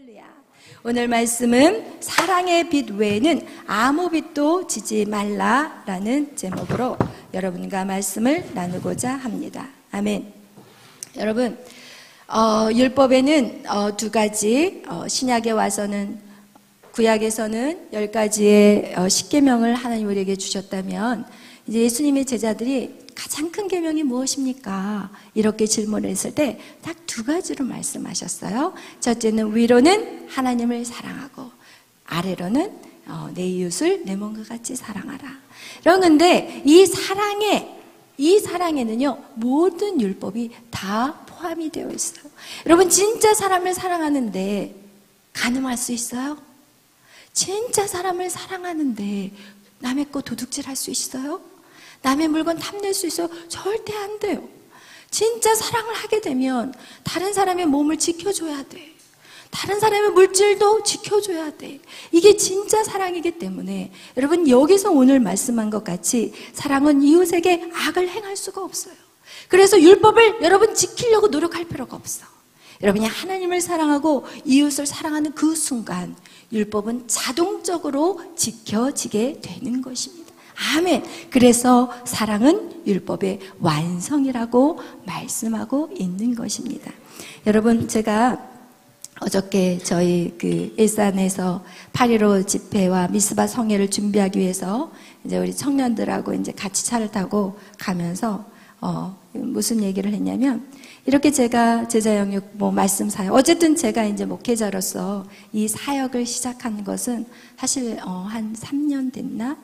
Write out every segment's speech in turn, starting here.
할렐루야. 오늘 말씀은 사랑의 빛 외에는 아무 빛도 지지 말라라는 제목으로 여러분과 말씀을 나누고자 합니다. 아멘. 여러분, 율법에는 두 가지, 신약에 와서는 구약에서는 10가지의 십계명을 하나님 우리에게 주셨다면 이제 예수님의 제자들이 가장 큰 계명이 무엇입니까? 이렇게 질문을 했을 때 딱 두 가지로 말씀하셨어요. 첫째는 위로는 하나님을 사랑하고 아래로는 내 이웃을 내 몸과 같이 사랑하라. 그런데 이 사랑에는요 모든 율법이 다 포함이 되어 있어요. 여러분 진짜 사람을 사랑하는데 가늠할 수 있어요? 진짜 사람을 사랑하는데 남의 거 도둑질할 수 있어요? 남의 물건 탐낼 수 있어요? 절대 안 돼요. 진짜 사랑을 하게 되면 다른 사람의 몸을 지켜줘야 돼. 다른 사람의 물질도 지켜줘야 돼. 이게 진짜 사랑이기 때문에 여러분 여기서 오늘 말씀한 것 같이 사랑은 이웃에게 악을 행할 수가 없어요. 그래서 율법을 여러분 지키려고 노력할 필요가 없어. 여러분이 하나님을 사랑하고 이웃을 사랑하는 그 순간 율법은 자동적으로 지켜지게 되는 것입니다. 아멘. 그래서 사랑은 율법의 완성이라고 말씀하고 있는 것입니다. 여러분 제가 어저께 저희 일산에서 8.15 집회와 미스바 성회를 준비하기 위해서 이제 우리 청년들하고 이제 같이 차를 타고 가면서 무슨 얘기를 했냐면 이렇게 제가 제자 영육 말씀 사역 어쨌든 제가 이제 목회자로서 이 사역을 시작한 것은 사실 한 3년 됐나?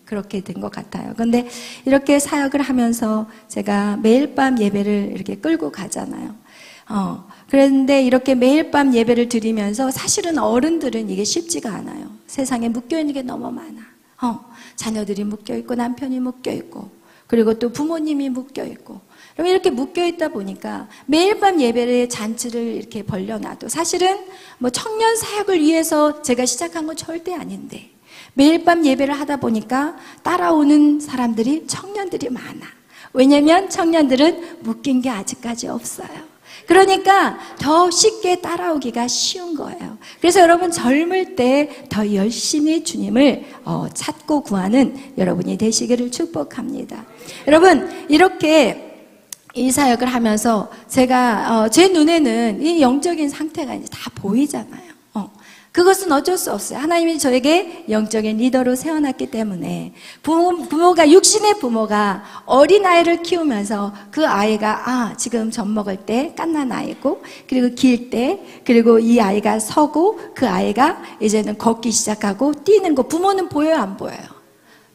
그렇게 된 것 같아요. 근데 이렇게 사역을 하면서 제가 매일 밤 예배를 이렇게 끌고 가잖아요. 그런데 이렇게 매일 밤 예배를 드리면서 사실은 어른들은 이게 쉽지가 않아요. 세상에 묶여있는 게 너무 많아. 자녀들이 묶여있고 남편이 묶여있고 그리고 또 부모님이 묶여있고 그럼 이렇게 묶여있다 보니까 매일 밤 예배의 잔치를 이렇게 벌려놔도 사실은 청년 사역을 위해서 제가 시작한 건 절대 아닌데 매일 밤 예배를 하다 보니까 따라오는 사람들이 청년들이 많아. 왜냐면 청년들은 묶인 게 아직까지 없어요. 그러니까 더 쉽게 따라오기가 쉬운 거예요. 그래서 여러분 젊을 때 더 열심히 주님을 찾고 구하는 여러분이 되시기를 축복합니다. 여러분 이렇게 이 사역을 하면서 제가 제 눈에는 이 영적인 상태가 이제 다 보이잖아요. 그것은 어쩔 수 없어요. 하나님이 저에게 영적인 리더로 세워놨기 때문에 부모가 육신의 부모가 어린아이를 키우면서 그 아이가 지금 젖 먹을 때 갓난 아이고 그리고 길 때 그리고 이 아이가 서고 그 아이가 이제는 걷기 시작하고 뛰는 거 부모는 보여요 안 보여요?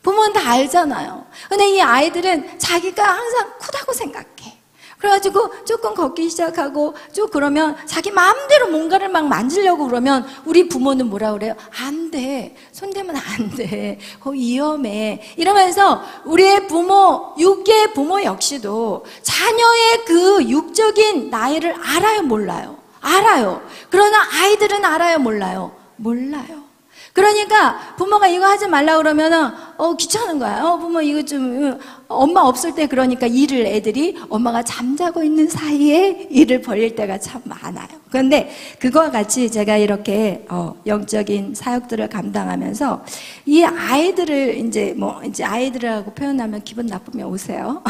부모는 다 알잖아요. 근데 이 아이들은 자기가 항상 크다고 생각해. 그래가지고 조금 걷기 시작하고 쭉 그러면 자기 마음대로 뭔가를 막 만지려고 그러면 우리 부모는 뭐라 그래요? 안 돼. 손대면 안 돼. 위험해. 이러면서 우리의 부모, 육계의 부모 역시도 자녀의 그 육적인 나이를 알아요, 몰라요? 알아요. 그러나 아이들은 알아요, 몰라요? 몰라요. 그러니까 부모가 이거 하지 말라 그러면은 귀찮은 거야. 부모 이거 좀 엄마 없을 때 그러니까 일을 애들이 엄마가 잠자고 있는 사이에 일을 벌릴 때가 참 많아요. 그런데 그거와 같이 제가 이렇게 영적인 사역들을 감당하면서 이 아이들을 이제 아이들이라고 표현하면 기분 나쁘면 오세요.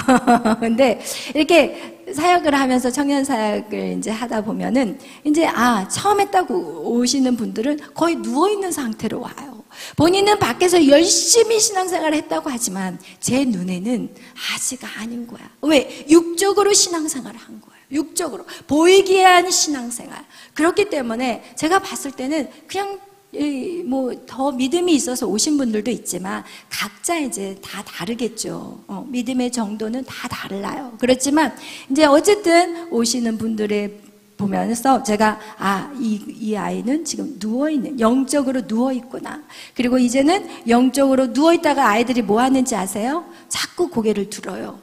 근데 이렇게 사역을 하면서 청년 사역을 이제 하다 보면은 이제 처음에 딱 오시는 분들은 거의 누워 있는 상태로 와요. 본인은 밖에서 열심히 신앙생활을 했다고 하지만 제 눈에는 아직 아닌 거야. 왜? 육적으로 신앙생활을 한 거예요. 육적으로 보이기에 한 신앙생활. 그렇기 때문에 제가 봤을 때는 그냥 더 믿음이 있어서 오신 분들도 있지만 각자 이제 다 다르겠죠. 믿음의 정도는 다 달라요. 그렇지만 이제 어쨌든 오시는 분들의 보면서 제가 이 아이는 지금 누워있는 영적으로 누워있구나. 그리고 이제는 영적으로 누워있다가 아이들이 뭐 하는지 아세요? 자꾸 고개를 들어요.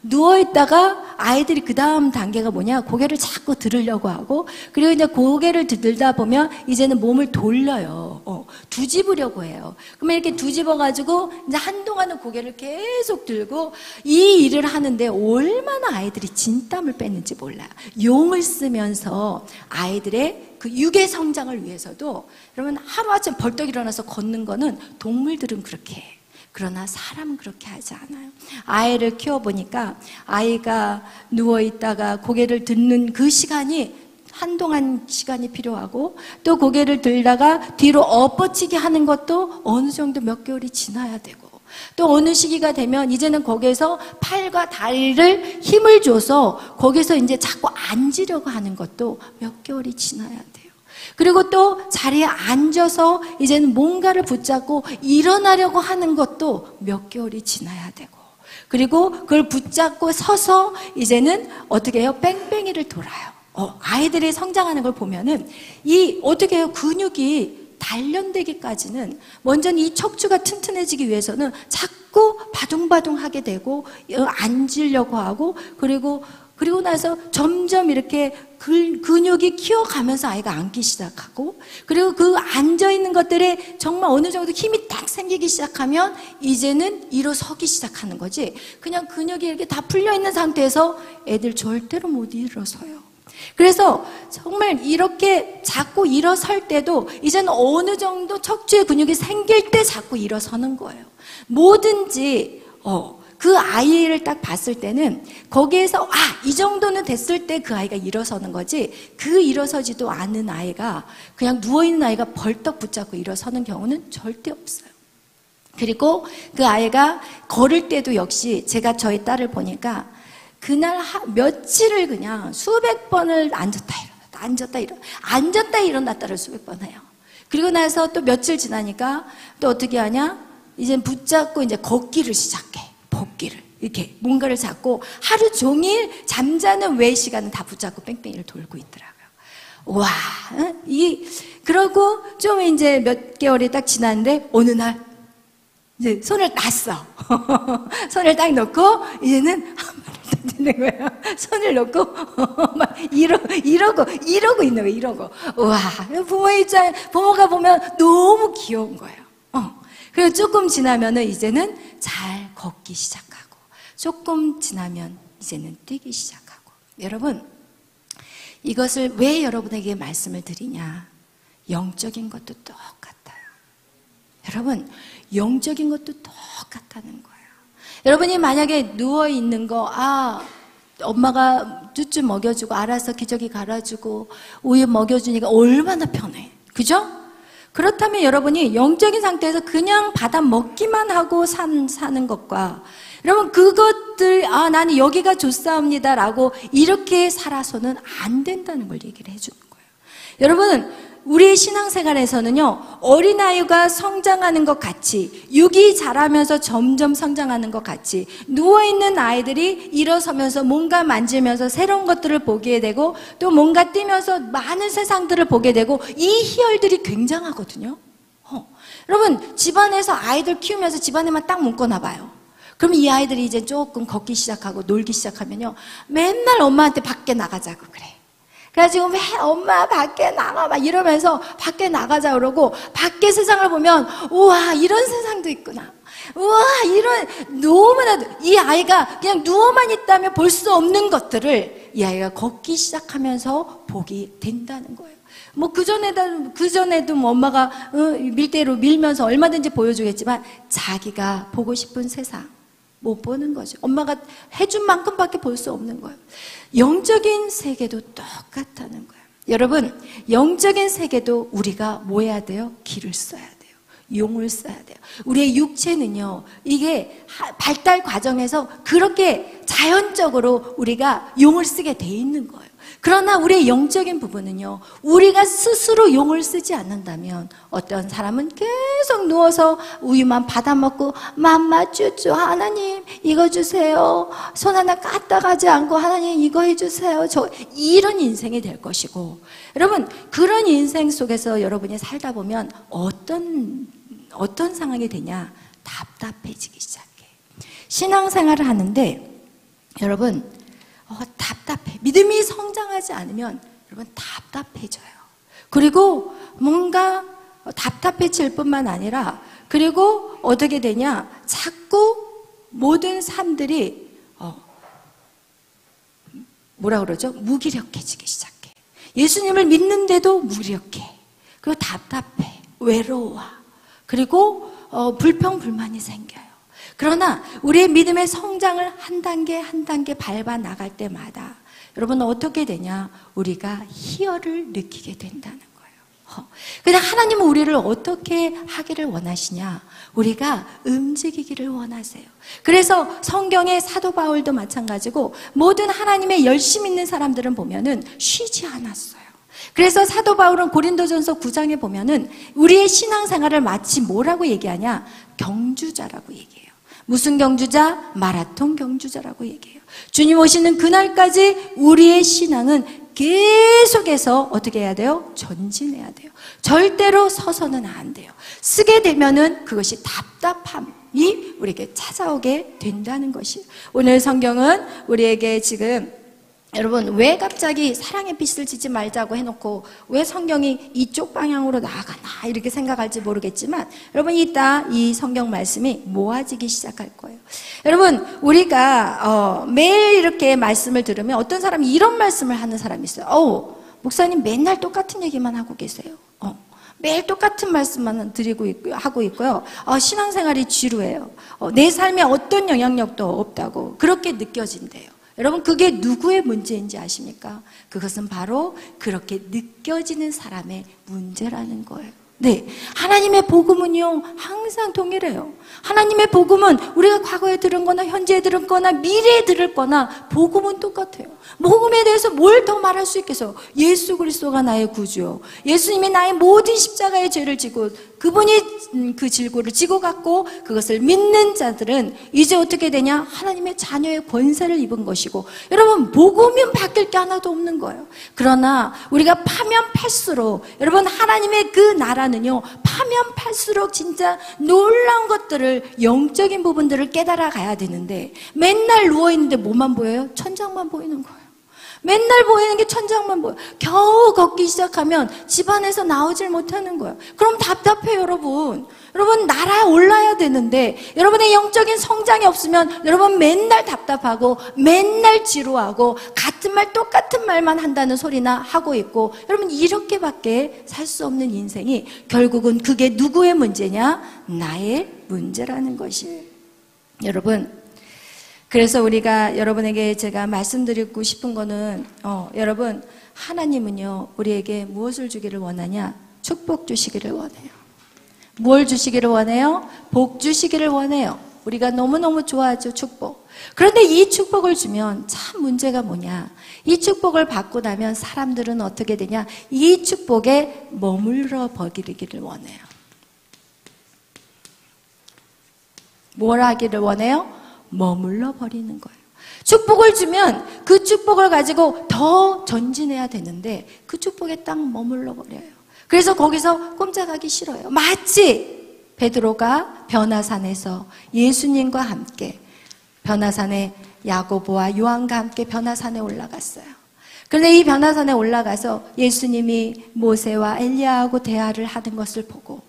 누워있다가 아이들이 그 다음 단계가 뭐냐, 고개를 자꾸 들으려고 하고 그리고 이제 고개를 들다 보면 이제는 몸을 돌려요. 뒤집으려고 해요. 그러면 이렇게 뒤집어가지고 이제 한동안은 고개를 계속 들고 이 일을 하는데 얼마나 아이들이 진땀을 뺐는지 몰라요. 용을 쓰면서 되면서 아이들의 그 육의 성장을 위해서도 여러분 하루아침 벌떡 일어나서 걷는 거는 동물들은 그렇게 해. 그러나 사람은 그렇게 하지 않아요. 아이를 키워보니까 아이가 누워있다가 고개를 듣는 그 시간이 한동안 시간이 필요하고 또 고개를 들다가 뒤로 엎어치기 하는 것도 어느 정도 몇 개월이 지나야 되고 또 어느 시기가 되면 이제는 거기에서 팔과 다리를 힘을 줘서 거기서 이제 자꾸 앉으려고 하는 것도 몇 개월이 지나야 돼요. 그리고 또 자리에 앉아서 이제는 뭔가를 붙잡고 일어나려고 하는 것도 몇 개월이 지나야 되고 그리고 그걸 붙잡고 서서 이제는 어떻게 해요? 뺑뺑이를 돌아요. 아이들이 성장하는 걸 보면은 이 어떻게 해요? 근육이 단련되기까지는 먼저는 이 척추가 튼튼해지기 위해서는 자꾸 바둥바둥하게 되고 앉으려고 하고 그리고 나서 점점 이렇게 근육이 키워가면서 아이가 앉기 시작하고 그리고 그 앉아있는 것들에 정말 어느 정도 힘이 딱 생기기 시작하면 이제는 일어서기 시작하는 거지 그냥 근육이 이렇게 다 풀려있는 상태에서 애들 절대로 못 일어서요. 그래서 정말 이렇게 자꾸 일어설 때도 이제는 어느 정도 척추의 근육이 생길 때 자꾸 일어서는 거예요. 뭐든지 그 아이를 딱 봤을 때는 거기에서 이 정도는 됐을 때 그 아이가 일어서는 거지 그 일어서지도 않은 아이가 그냥 누워있는 아이가 벌떡 붙잡고 일어서는 경우는 절대 없어요. 그리고 그 아이가 걸을 때도 역시 제가 저희 딸을 보니까 그날 며칠을 그냥 수백 번을 앉았다 일어났다를 수백 번 해요. 그리고 나서 또 며칠 지나니까 또 어떻게 하냐? 이제 붙잡고 이제 걷기를 시작해. 복기를 이렇게 뭔가를 잡고 하루 종일 잠자는 외 시간은 다 붙잡고 뺑뺑이를 돌고 있더라고요. 와, 그러고 좀 이제 몇 개월이 딱 지났는데 어느 날 이제 손을 놨어. 손을 딱 놓고 이제는 되는 거예요. 손을 놓고 막 이러고 있는 거예요. 이러고. 와, 부모가 보면 너무 귀여운 거예요. 그리고 조금 지나면은 이제는 잘 걷기 시작하고 조금 지나면 이제는 뛰기 시작하고 여러분 이것을 왜 여러분에게 말씀을 드리냐 영적인 것도 똑같아요. 여러분 영적인 것도 똑같다는 거예요. 여러분이 만약에 누워있는 거 엄마가 쭈쭈 먹여주고 알아서 기저귀 갈아주고 우유 먹여주니까 얼마나 편해. 그죠? 그렇다면 여러분이 영적인 상태에서 그냥 받아 먹기만 하고 사는 것과 여러분 그것들 나는 여기가 좋사옵니다 라고 이렇게 살아서는 안 된다는 걸 얘기를 해주는 거예요. 여러분 우리의 신앙생활에서는요 어린아이가 성장하는 것 같이 육이 자라면서 점점 성장하는 것 같이 누워있는 아이들이 일어서면서 뭔가 만지면서 새로운 것들을 보게 되고 또 뭔가 뛰면서 많은 세상들을 보게 되고 이 희열들이 굉장하거든요. 여러분 집안에서 아이들 키우면서 집안에만 딱 묶어놔 봐요. 그럼 이 아이들이 이제 조금 걷기 시작하고 놀기 시작하면요 맨날 엄마한테 밖에 나가자고 그래. 그래가지고 왜 엄마 밖에 나가 막 이러면서 밖에 나가자 그러고 밖에 세상을 보면 우와 이런 세상도 있구나. 우와 이런 너무나도 이 아이가 그냥 누워만 있다면 볼 수 없는 것들을 이 아이가 걷기 시작하면서 보게 된다는 거예요. 뭐 그전에도 뭐 엄마가 밀대로 밀면서 얼마든지 보여주겠지만 자기가 보고 싶은 세상 못 보는 거죠. 엄마가 해준 만큼밖에 볼 수 없는 거예요. 영적인 세계도 똑같다는 거예요. 여러분 영적인 세계도 우리가 뭐 해야 돼요? 길을 써야 돼요. 용을 써야 돼요. 우리의 육체는요 이게 발달 과정에서 그렇게 자연적으로 우리가 용을 쓰게 돼 있는 거예요. 그러나 우리의 영적인 부분은요 우리가 스스로 용을 쓰지 않는다면 어떤 사람은 계속 누워서 우유만 받아먹고 맘마 쭈쭈 하나님 이거 주세요. 손 하나 까딱 하지 않고 하나님 이거 해주세요. 이런 인생이 될 것이고 여러분 그런 인생 속에서 여러분이 살다 보면 어떤 상황이 되냐 답답해지기 시작해. 신앙생활을 하는데 여러분 답답해. 믿음이 성장하지 않으면 여러분 답답해져요. 그리고 뭔가 답답해질 뿐만 아니라 그리고 어떻게 되냐 자꾸 모든 삶들이 뭐라 그러죠? 무기력해지기 시작해. 예수님을 믿는데도 무력해. 그리고 답답해. 외로워. 그리고 불평불만이 생겨요. 그러나 우리의 믿음의 성장을 한 단계 한 단계 밟아 나갈 때마다 여러분 어떻게 되냐? 우리가 희열을 느끼게 된다는 거예요. 근데 하나님은 우리를 어떻게 하기를 원하시냐? 우리가 움직이기를 원하세요. 그래서 성경의 사도 바울도 마찬가지고 모든 하나님의 열심 있는 사람들은 보면은 쉬지 않았어요. 그래서 사도 바울은 고린도전서 9장에 보면은 우리의 신앙생활을 마치 뭐라고 얘기하냐? 경주자라고 얘기해요. 무슨 경주자? 마라톤 경주자라고 얘기해요. 주님 오시는 그날까지 우리의 신앙은 계속해서 어떻게 해야 돼요? 전진해야 돼요. 절대로 서서는 안 돼요. 쓰게 되면은 그것이 답답함이 우리에게 찾아오게 된다는 것이에요. 오늘 성경은 우리에게 지금 여러분 왜 갑자기 사랑의 빛을 지지 말자고 해놓고 왜 성경이 이쪽 방향으로 나아가나 이렇게 생각할지 모르겠지만 여러분 이따 이 성경 말씀이 모아지기 시작할 거예요. 여러분 우리가 매일 이렇게 말씀을 들으면 어떤 사람이 이런 말씀을 하는 사람이 있어요. 목사님 맨날 똑같은 얘기만 하고 계세요. 매일 똑같은 말씀만 하고 있고요. 신앙생활이 지루해요. 내 삶에 어떤 영향력도 없다고 그렇게 느껴진대요. 여러분 그게 누구의 문제인지 아십니까? 그것은 바로 그렇게 느껴지는 사람의 문제라는 거예요. 네, 하나님의 복음은요 항상 동일해요. 하나님의 복음은 우리가 과거에 들은 거나 현재에 들은 거나 미래에 들을 거나 복음은 똑같아요. 복음에 대해서 뭘 더 말할 수 있겠어요? 예수 그리스도가 나의 구주요, 예수님이 나의 모든 십자가의 죄를 지고 그분이 그 질고를 지고 갔고 그것을 믿는 자들은 이제 어떻게 되냐? 하나님의 자녀의 권세를 입은 것이고 여러분 복음은 바뀔 게 하나도 없는 거예요. 그러나 우리가 파면 팔수록 여러분 하나님의 그 나라는요 파면 팔수록 진짜 놀라운 것들을 영적인 부분들을 깨달아 가야 되는데 맨날 누워있는데 뭐만 보여요? 천장만 보이는 거예요. 맨날 보이는 게 천장만 보여. 겨우 걷기 시작하면 집안에서 나오질 못하는 거예요. 그럼 답답해요, 여러분. 여러분 날아 올라야 되는데 여러분의 영적인 성장이 없으면 여러분 맨날 답답하고 맨날 지루하고 같은 말 똑같은 말만 한다는 소리나 하고 있고 여러분 이렇게밖에 살 수 없는 인생이 결국은 그게 누구의 문제냐? 나의 문제라는 것이에요. 여러분 그래서 우리가 여러분에게 제가 말씀드리고 싶은 거는 여러분 하나님은요 우리에게 무엇을 주기를 원하냐? 축복 주시기를 원해요. 뭘 주시기를 원해요? 복 주시기를 원해요. 우리가 너무너무 좋아하죠, 축복. 그런데 이 축복을 주면 참 문제가 뭐냐? 이 축복을 받고 나면 사람들은 어떻게 되냐? 이 축복에 머물러 버리기를 원해요. 뭘 하기를 원해요? 머물러 버리는 거예요. 축복을 주면 그 축복을 가지고 더 전진해야 되는데 그 축복에 딱 머물러 버려요. 그래서 거기서 꼼짝하기 싫어요. 마치 베드로가 변화산에서 예수님과 함께 변화산에 야고보와 요한과 함께 변화산에 올라갔어요. 그런데 이 변화산에 올라가서 예수님이 모세와 엘리야하고 대화를 하는 것을 보고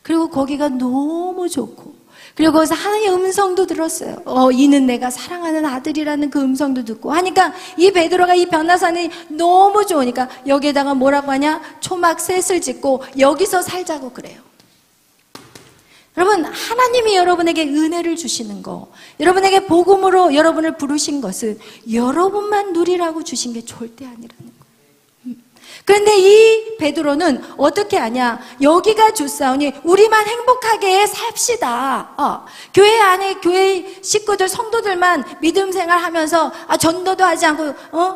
그리고 거기가 너무 좋고 그리고 거기서 하나님의 음성도 들었어요. 이는 내가 사랑하는 아들이라는 그 음성도 듣고 하니까 이 베드로가 이 변화산이 너무 좋으니까 여기에다가 뭐라고 하냐? 초막 셋을 짓고 여기서 살자고 그래요. 여러분 하나님이 여러분에게 은혜를 주시는 거 여러분에게 복음으로 여러분을 부르신 것은 여러분만 누리라고 주신 게 절대 아니라는 거예요. 그런데 이 베드로는 어떻게 하냐? 여기가 좋사오니 우리만 행복하게 삽시다. 교회 안에 교회 식구들 성도들만 믿음 생활하면서 전도도 하지 않고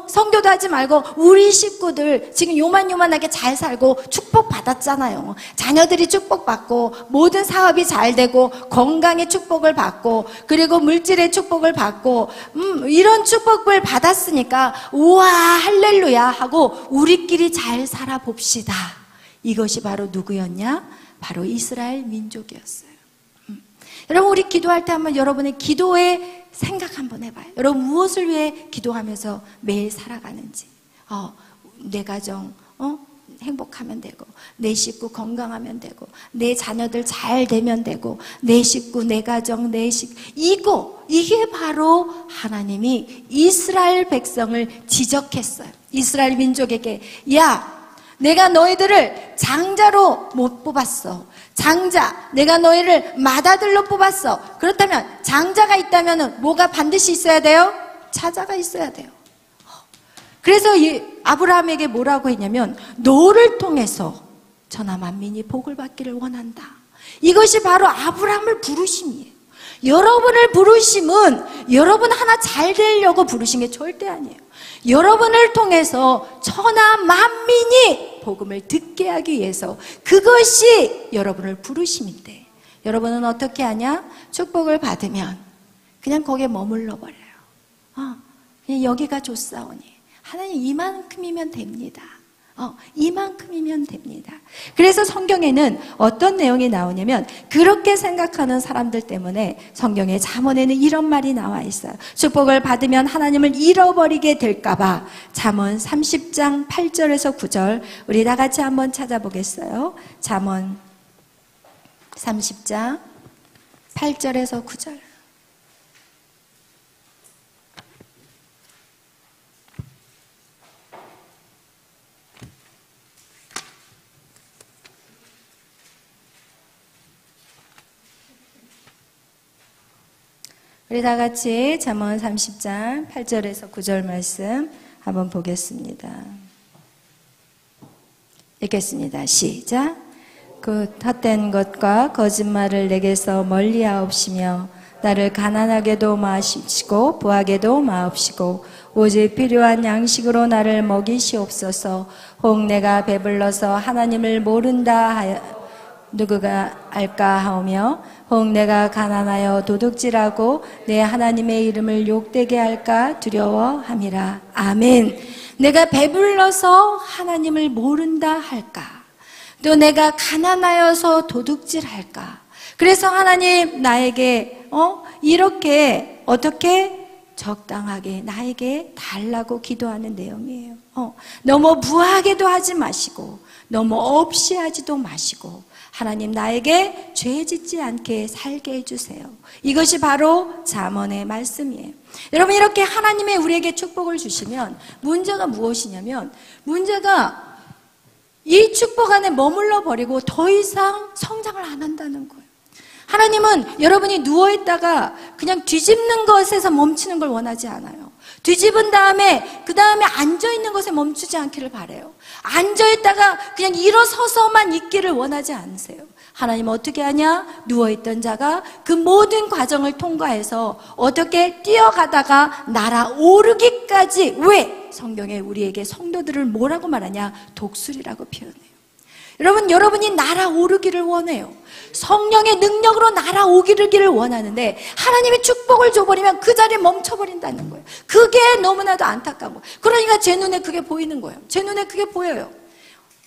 선교도 하지 말고 우리 식구들 지금 요만요만하게 잘 살고 축복 받았잖아요. 자녀들이 축복받고 모든 사업이 잘 되고 건강의 축복을 받고 그리고 물질의 축복을 받고 이런 축복을 받았으니까 우와 할렐루야 하고 우리끼리 잘 살아봅시다. 이것이 바로 누구였냐? 바로 이스라엘 민족이었어요. 여러분 우리 기도할 때 한번 여러분의 기도에 생각 한번 해봐요. 여러분 무엇을 위해 기도하면서 매일 살아가는지. 내 가정 행복하면 되고 내 식구 건강하면 되고 내 자녀들 잘 되면 되고 내 식구 내 가정 내 식구 이게 바로 하나님이 이스라엘 백성을 지적했어요. 이스라엘 민족에게 야, 내가 너희들을 장자로 못 뽑았어. 장자, 내가 너희를 맏아들로 뽑았어. 그렇다면 장자가 있다면 뭐가 반드시 있어야 돼요? 차자가 있어야 돼요. 그래서 이 아브라함에게 뭐라고 했냐면 너를 통해서 천하 만민이 복을 받기를 원한다. 이것이 바로 아브라함을 부르심이에요. 여러분을 부르심은 여러분 하나 잘 되려고 부르신 게 절대 아니에요. 여러분을 통해서 천하 만민이 복음을 듣게 하기 위해서, 그것이 여러분을 부르심인데, 여러분은 어떻게 하냐? 축복을 받으면 그냥 거기에 머물러 버려요. 그냥 여기가 좋사오니 하나님 이만큼이면 됩니다. 이만큼이면 됩니다. 그래서 성경에는 어떤 내용이 나오냐면, 그렇게 생각하는 사람들 때문에 성경의 잠언에는 이런 말이 나와 있어요. 축복을 받으면 하나님을 잃어버리게 될까봐. 잠언 30장 8절에서 9절 우리 다 같이 한번 찾아보겠어요. 잠언 30장 8절에서 9절. 우리 다 같이 잠언 30장 8절에서 9절 말씀 한번 보겠습니다. 읽겠습니다. 시작. 그 헛된 것과 거짓말을 내게서 멀리하옵시며 나를 가난하게도 마시고 부하게도 마옵시고 오직 필요한 양식으로 나를 먹이시옵소서. 혹 내가 배불러서 하나님을 모른다 하여 누구가 알까 하오며, 혹 내가 가난하여 도둑질하고 내 하나님의 이름을 욕되게 할까 두려워함이라. 아멘. 내가 배불러서 하나님을 모른다 할까, 또 내가 가난하여서 도둑질할까. 그래서 하나님 나에게 이렇게 어떻게 적당하게 나에게 달라고 기도하는 내용이에요. 너무 부하게도 하지 마시고 너무 없이 하지도 마시고, 하나님 나에게 죄 짓지 않게 살게 해주세요. 이것이 바로 잠언의 말씀이에요. 여러분, 이렇게 하나님의 우리에게 축복을 주시면 문제가 무엇이냐면, 문제가 이 축복 안에 머물러 버리고 더 이상 성장을 안 한다는 거예요. 하나님은 여러분이 누워있다가 그냥 뒤집는 것에서 멈추는 걸 원하지 않아요. 뒤집은 다음에 그 다음에 앉아있는 것에 멈추지 않기를 바라요. 앉아있다가 그냥 일어서서만 있기를 원하지 않으세요. 하나님은 어떻게 하냐? 누워있던 자가 그 모든 과정을 통과해서 어떻게 뛰어가다가 날아오르기까지. 왜? 성경에 우리에게 성도들을 뭐라고 말하냐? 독수리라고 표현해요. 여러분, 여러분이 날아오르기를 원해요. 성령의 능력으로 날아오기를 원하는데 하나님이 축복을 줘버리면 그 자리에 멈춰버린다는 거예요. 그게 너무나도 안타까운 거예요. 그러니까 제 눈에 그게 보이는 거예요. 제 눈에 그게 보여요.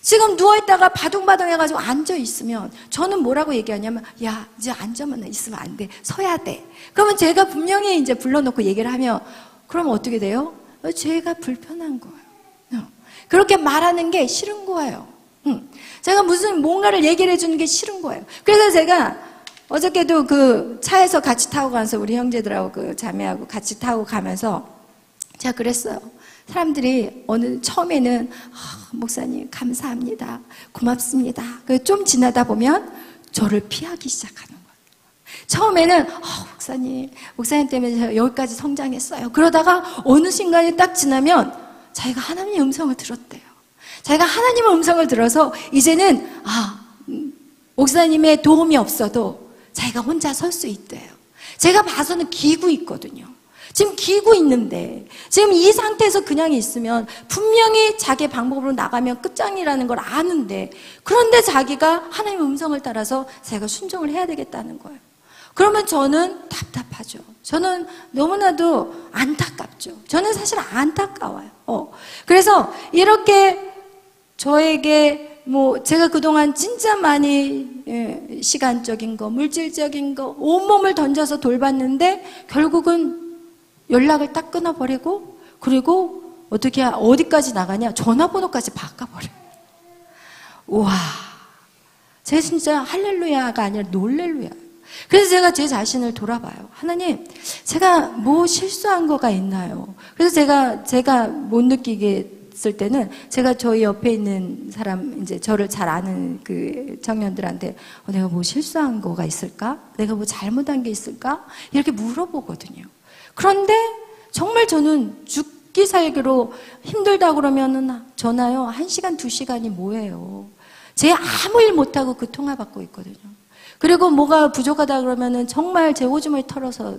지금 누워있다가 바둥바둥 해가지고 앉아있으면 저는 뭐라고 얘기하냐면, 야, 이제 앉아만 있으면 안 돼. 서야 돼. 그러면 제가 분명히 이제 불러놓고 얘기를 하면, 그럼 어떻게 돼요? 제가 불편한 거예요. 그렇게 말하는 게 싫은 거예요. 제가 무슨 뭔가를 얘기를 해주는 게 싫은 거예요. 그래서 제가 어저께도 그 차에서 같이 타고 가면서 우리 형제들하고 그 자매하고 같이 타고 가면서 제가 그랬어요. 사람들이 처음에는 목사님 감사합니다, 고맙습니다. 좀 지나다 보면 저를 피하기 시작하는 거예요. 처음에는 목사님 때문에 제가 여기까지 성장했어요. 그러다가 어느 순간이 딱 지나면 자기가 하나님의 음성을 들었대요. 자기가 하나님의 음성을 들어서 이제는 목사님의 도움이 없어도 자기가 혼자 설 수 있대요. 제가 봐서는 기고 있거든요. 지금 기고 있는데 지금 이 상태에서 그냥 있으면 분명히 자기의 방법으로 나가면 끝장이라는 걸 아는데, 그런데 자기가 하나님의 음성을 따라서 자기가 순종을 해야 되겠다는 거예요. 그러면 저는 답답하죠. 저는 너무나도 안타깝죠. 저는 사실 안타까워요. 그래서 이렇게 저에게 제가 그동안 진짜 많이 시간적인 거, 물질적인 거, 온몸을 던져서 돌봤는데 결국은 연락을 딱 끊어버리고, 그리고 어디까지 나가냐? 전화번호까지 바꿔버려요. 우와, 제가 진짜 할렐루야가 아니라 놀렐루야. 그래서 제가 제 자신을 돌아봐요. 하나님, 제가 뭐 실수한 거가 있나요? 그래서 제가 못 느끼게 있을 때는 제가 저희 옆에 있는 사람, 이제 저를 잘 아는 그 청년들한테 내가 뭐 실수한 거가 있을까? 내가 뭐 잘못한 게 있을까? 이렇게 물어보거든요. 그런데 정말 저는 죽기 살기로 힘들다 그러면은 전화요 1시간, 2시간이 뭐예요? 제 아무 일 못하고 그 통화 받고 있거든요. 그리고 뭐가 부족하다 그러면은 정말 제 오줌을 털어서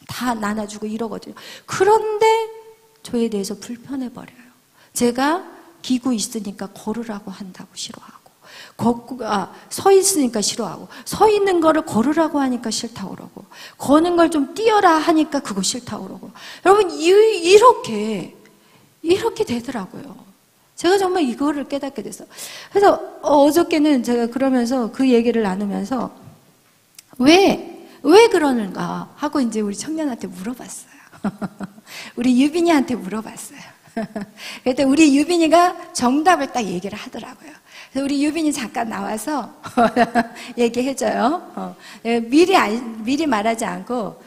다 나눠주고 이러거든요. 그런데 저에 대해서 불편해버려요. 제가 기구 있으니까 걸으라고 한다고 싫어하고, 서 있으니까 싫어하고, 서 있는 거를 걸으라고 하니까 싫다고 그러고, 거는 걸 좀 뛰어라 하니까 그거 싫다고 그러고. 여러분, 이렇게 되더라고요. 제가 정말 이거를 깨닫게 됐어요. 그래서 어저께는 제가 그러면서 그 얘기를 나누면서 왜 그러는가 하고 이제 우리 청년한테 물어봤어요. 우리 유빈이한테 물어봤어요. 그랬더니 우리 유빈이가 정답을 딱 얘기를 하더라고요. 그래서 우리 유빈이 잠깐 나와서 얘기해줘요. 미리 말하지 않고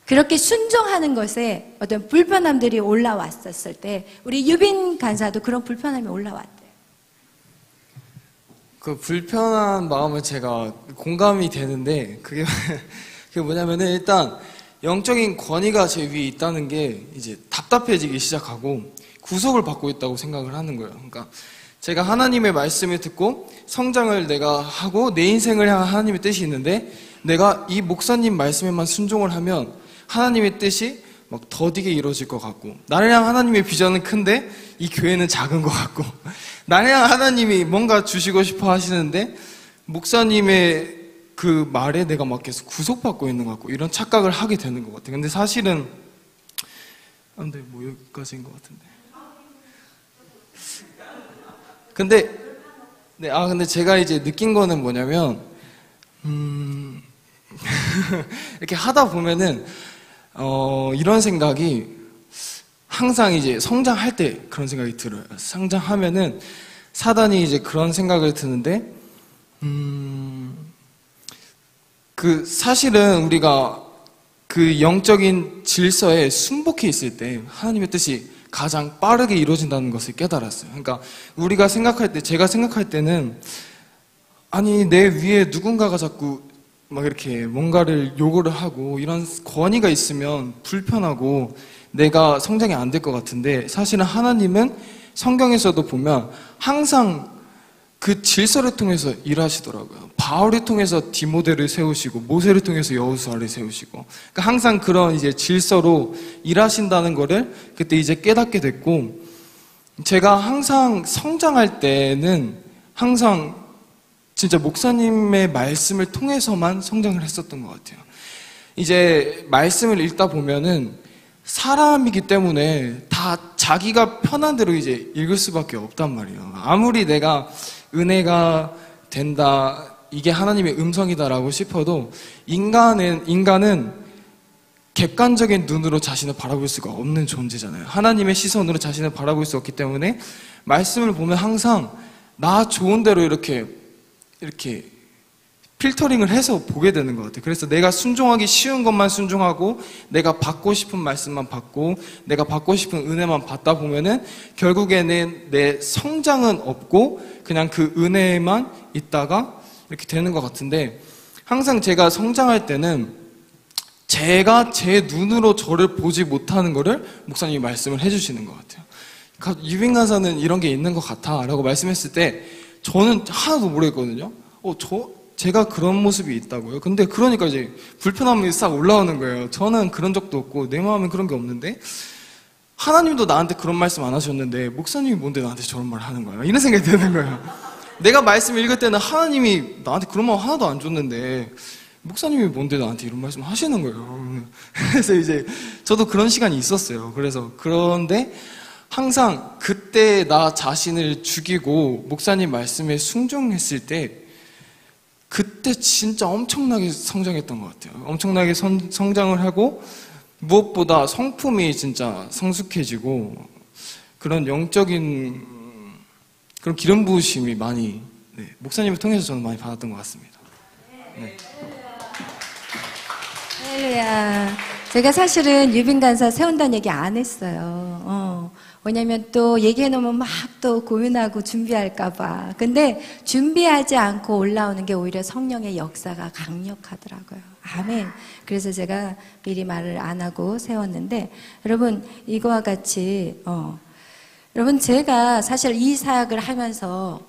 그렇게 순종하는 것에 어떤 불편함들이 올라왔었을 때 우리 유빈 간사도 그런 불편함이 올라왔대요. 그 불편한 마음을 제가 공감이 되는데 그게 뭐냐면은 일단 영적인 권위가 제 위에 있다는 게 이제 답답해지기 시작하고 구속을 받고 있다고 생각을 하는 거예요. 그러니까 제가 하나님의 말씀을 듣고 성장을 내가 하고 내 인생을 향한 하나님의 뜻이 있는데 내가 이 목사님 말씀에만 순종을 하면 하나님의 뜻이 막 더디게 이루어질 것 같고 나를 향한 하나님의 비전은 큰데 이 교회는 작은 것 같고 나를 향한 하나님이 뭔가 주시고 싶어 하시는데 목사님의 그 말에 내가 막 계속 구속받고 있는 것 같고 이런 착각을 하게 되는 것 같아요. 근데 사실은 근데 뭐 여기까지인 것 같은데 근데 제가 이제 느낀 거는 뭐냐면 이렇게 하다 보면은 이런 생각이 항상 이제 성장할 때 그런 생각이 들어요. 성장하면은 사단이 이제 그런 생각을 드는데 그 사실은 우리가 그 영적인 질서에 순복해 있을 때 하나님의 뜻이 가장 빠르게 이루어진다는 것을 깨달았어요. 그러니까 우리가 생각할 때, 제가 생각할 때는 아니 내 위에 누군가가 자꾸 막 이렇게 뭔가를 요구를 하고 이런 권위가 있으면 불편하고 내가 성장이 안 될 것 같은데 사실은 하나님은 성경에서도 보면 항상 그 질서를 통해서 일하시더라고요. 바울을 통해서 디모데를 세우시고 모세를 통해서 여호수아를 세우시고 그러니까 항상 그런 이제 질서로 일하신다는 거를 그때 이제 깨닫게 됐고 제가 항상 성장할 때는 항상 진짜 목사님의 말씀을 통해서만 성장을 했었던 것 같아요. 이제 말씀을 읽다 보면은 사람이기 때문에 다 자기가 편한 대로 이제 읽을 수밖에 없단 말이에요. 아무리 내가 은혜가 된다, 이게 하나님의 음성이다라고 싶어도 인간은 객관적인 눈으로 자신을 바라볼 수가 없는 존재잖아요. 하나님의 시선으로 자신을 바라볼 수 없기 때문에 말씀을 보면 항상 나 좋은 대로 이렇게 필터링을 해서 보게 되는 것 같아요. 그래서 내가 순종하기 쉬운 것만 순종하고 내가 받고 싶은 말씀만 받고 내가 받고 싶은 은혜만 받다 보면은 결국에는 내 성장은 없고 그냥 그 은혜만 있다가 이렇게 되는 것 같은데 항상 제가 성장할 때는 제가 제 눈으로 저를 보지 못하는 거를 목사님이 말씀을 해주시는 것 같아요. 유빈 간사는 이런 게 있는 것 같아 라고 말씀했을 때 저는 하나도 모르겠거든요. 제가 그런 모습이 있다고요? 근데 그러니까 이제 불편함이 싹 올라오는 거예요. 저는 그런 적도 없고 내 마음엔 그런 게 없는데 하나님도 나한테 그런 말씀 안 하셨는데 목사님이 뭔데 나한테 저런 말을 하는 거야? 이런 생각이 드는 거예요. 내가 말씀 읽을 때는 하나님이 나한테 그런 말 하나도 안 줬는데 목사님이 뭔데 나한테 이런 말씀 하시는 거예요. 그래서 이제 저도 그런 시간이 있었어요. 그런데 항상 그때 나 자신을 죽이고 목사님 말씀에 순종했을 때 그때 진짜 엄청나게 성장했던 것 같아요. 엄청나게 성장을 하고 무엇보다 성품이 진짜 성숙해지고 그런 영적인 그런 기름 부으심이 많이 목사님을 통해서 저는 많이 받았던 것 같습니다. 네. 할렐루야. 제가 사실은 유빈 간사 세운다는 얘기 안 했어요. 왜냐면 또 얘기해놓으면 막 또 고민하고 준비할까봐. 근데 준비하지 않고 올라오는 게 오히려 성령의 역사가 강력하더라고요. 아멘. 그래서 제가 미리 말을 안 하고 세웠는데, 여러분, 이거와 같이, 여러분, 제가 사실 이 사역을 하면서,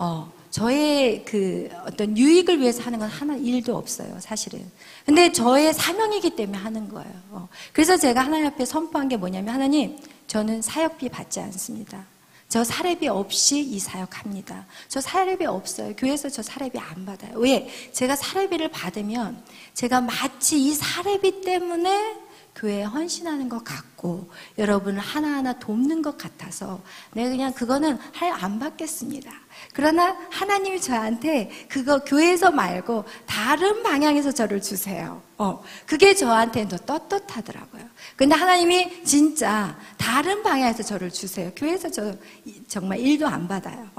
저의 그 어떤 유익을 위해서 하는 건 하나 일도 없어요, 사실은. 근데 저의 사명이기 때문에 하는 거예요. 그래서 제가 하나님 앞에 선포한 게 뭐냐면, 하나님, 저는 사역비 받지 않습니다. 저 사례비 없이 이 사역합니다. 저 사례비 없어요. 교회에서 저 사례비 안 받아요. 왜? 제가 사례비를 받으면 제가 마치 이 사례비 때문에 교회에 헌신하는 것 같고 여러분을 하나하나 돕는 것 같아서 내가 그냥 그거는 안 받겠습니다. 그러나 하나님이 저한테 그거 교회에서 말고 다른 방향에서 저를 주세요. 그게 저한테는 더 떳떳하더라고요. 근데 하나님이 진짜 다른 방향에서 저를 주세요. 교회에서 저 정말 일도 안 받아요.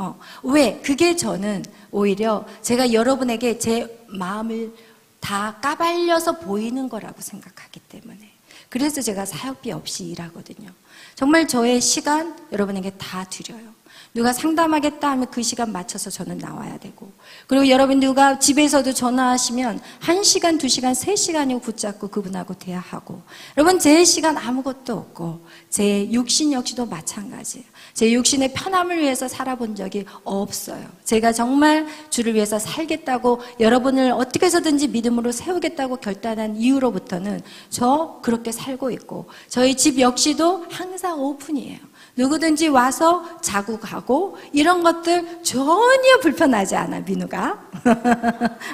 왜? 그게 저는 오히려 제가 여러분에게 제 마음을 다 까발려서 보이는 거라고 생각하기 때문에. 그래서 제가 사역비 없이 일하거든요. 정말 저의 시간 여러분에게 다 드려요. 누가 상담하겠다 하면 그 시간 맞춰서 저는 나와야 되고, 그리고 여러분 누가 집에서도 전화하시면 1시간, 2시간, 3시간이고 붙잡고 그분하고 대화하고, 여러분 제 시간 아무것도 없고 제 육신 역시도 마찬가지예요. 제 육신의 편함을 위해서 살아본 적이 없어요. 제가 정말 주를 위해서 살겠다고 여러분을 어떻게 해서든지 믿음으로 세우겠다고 결단한 이후로부터는 저 그렇게 살고 있고, 저희 집 역시도 항상 오픈이에요. 누구든지 와서 자고 가고 이런 것들 전혀 불편하지 않아, 민우가.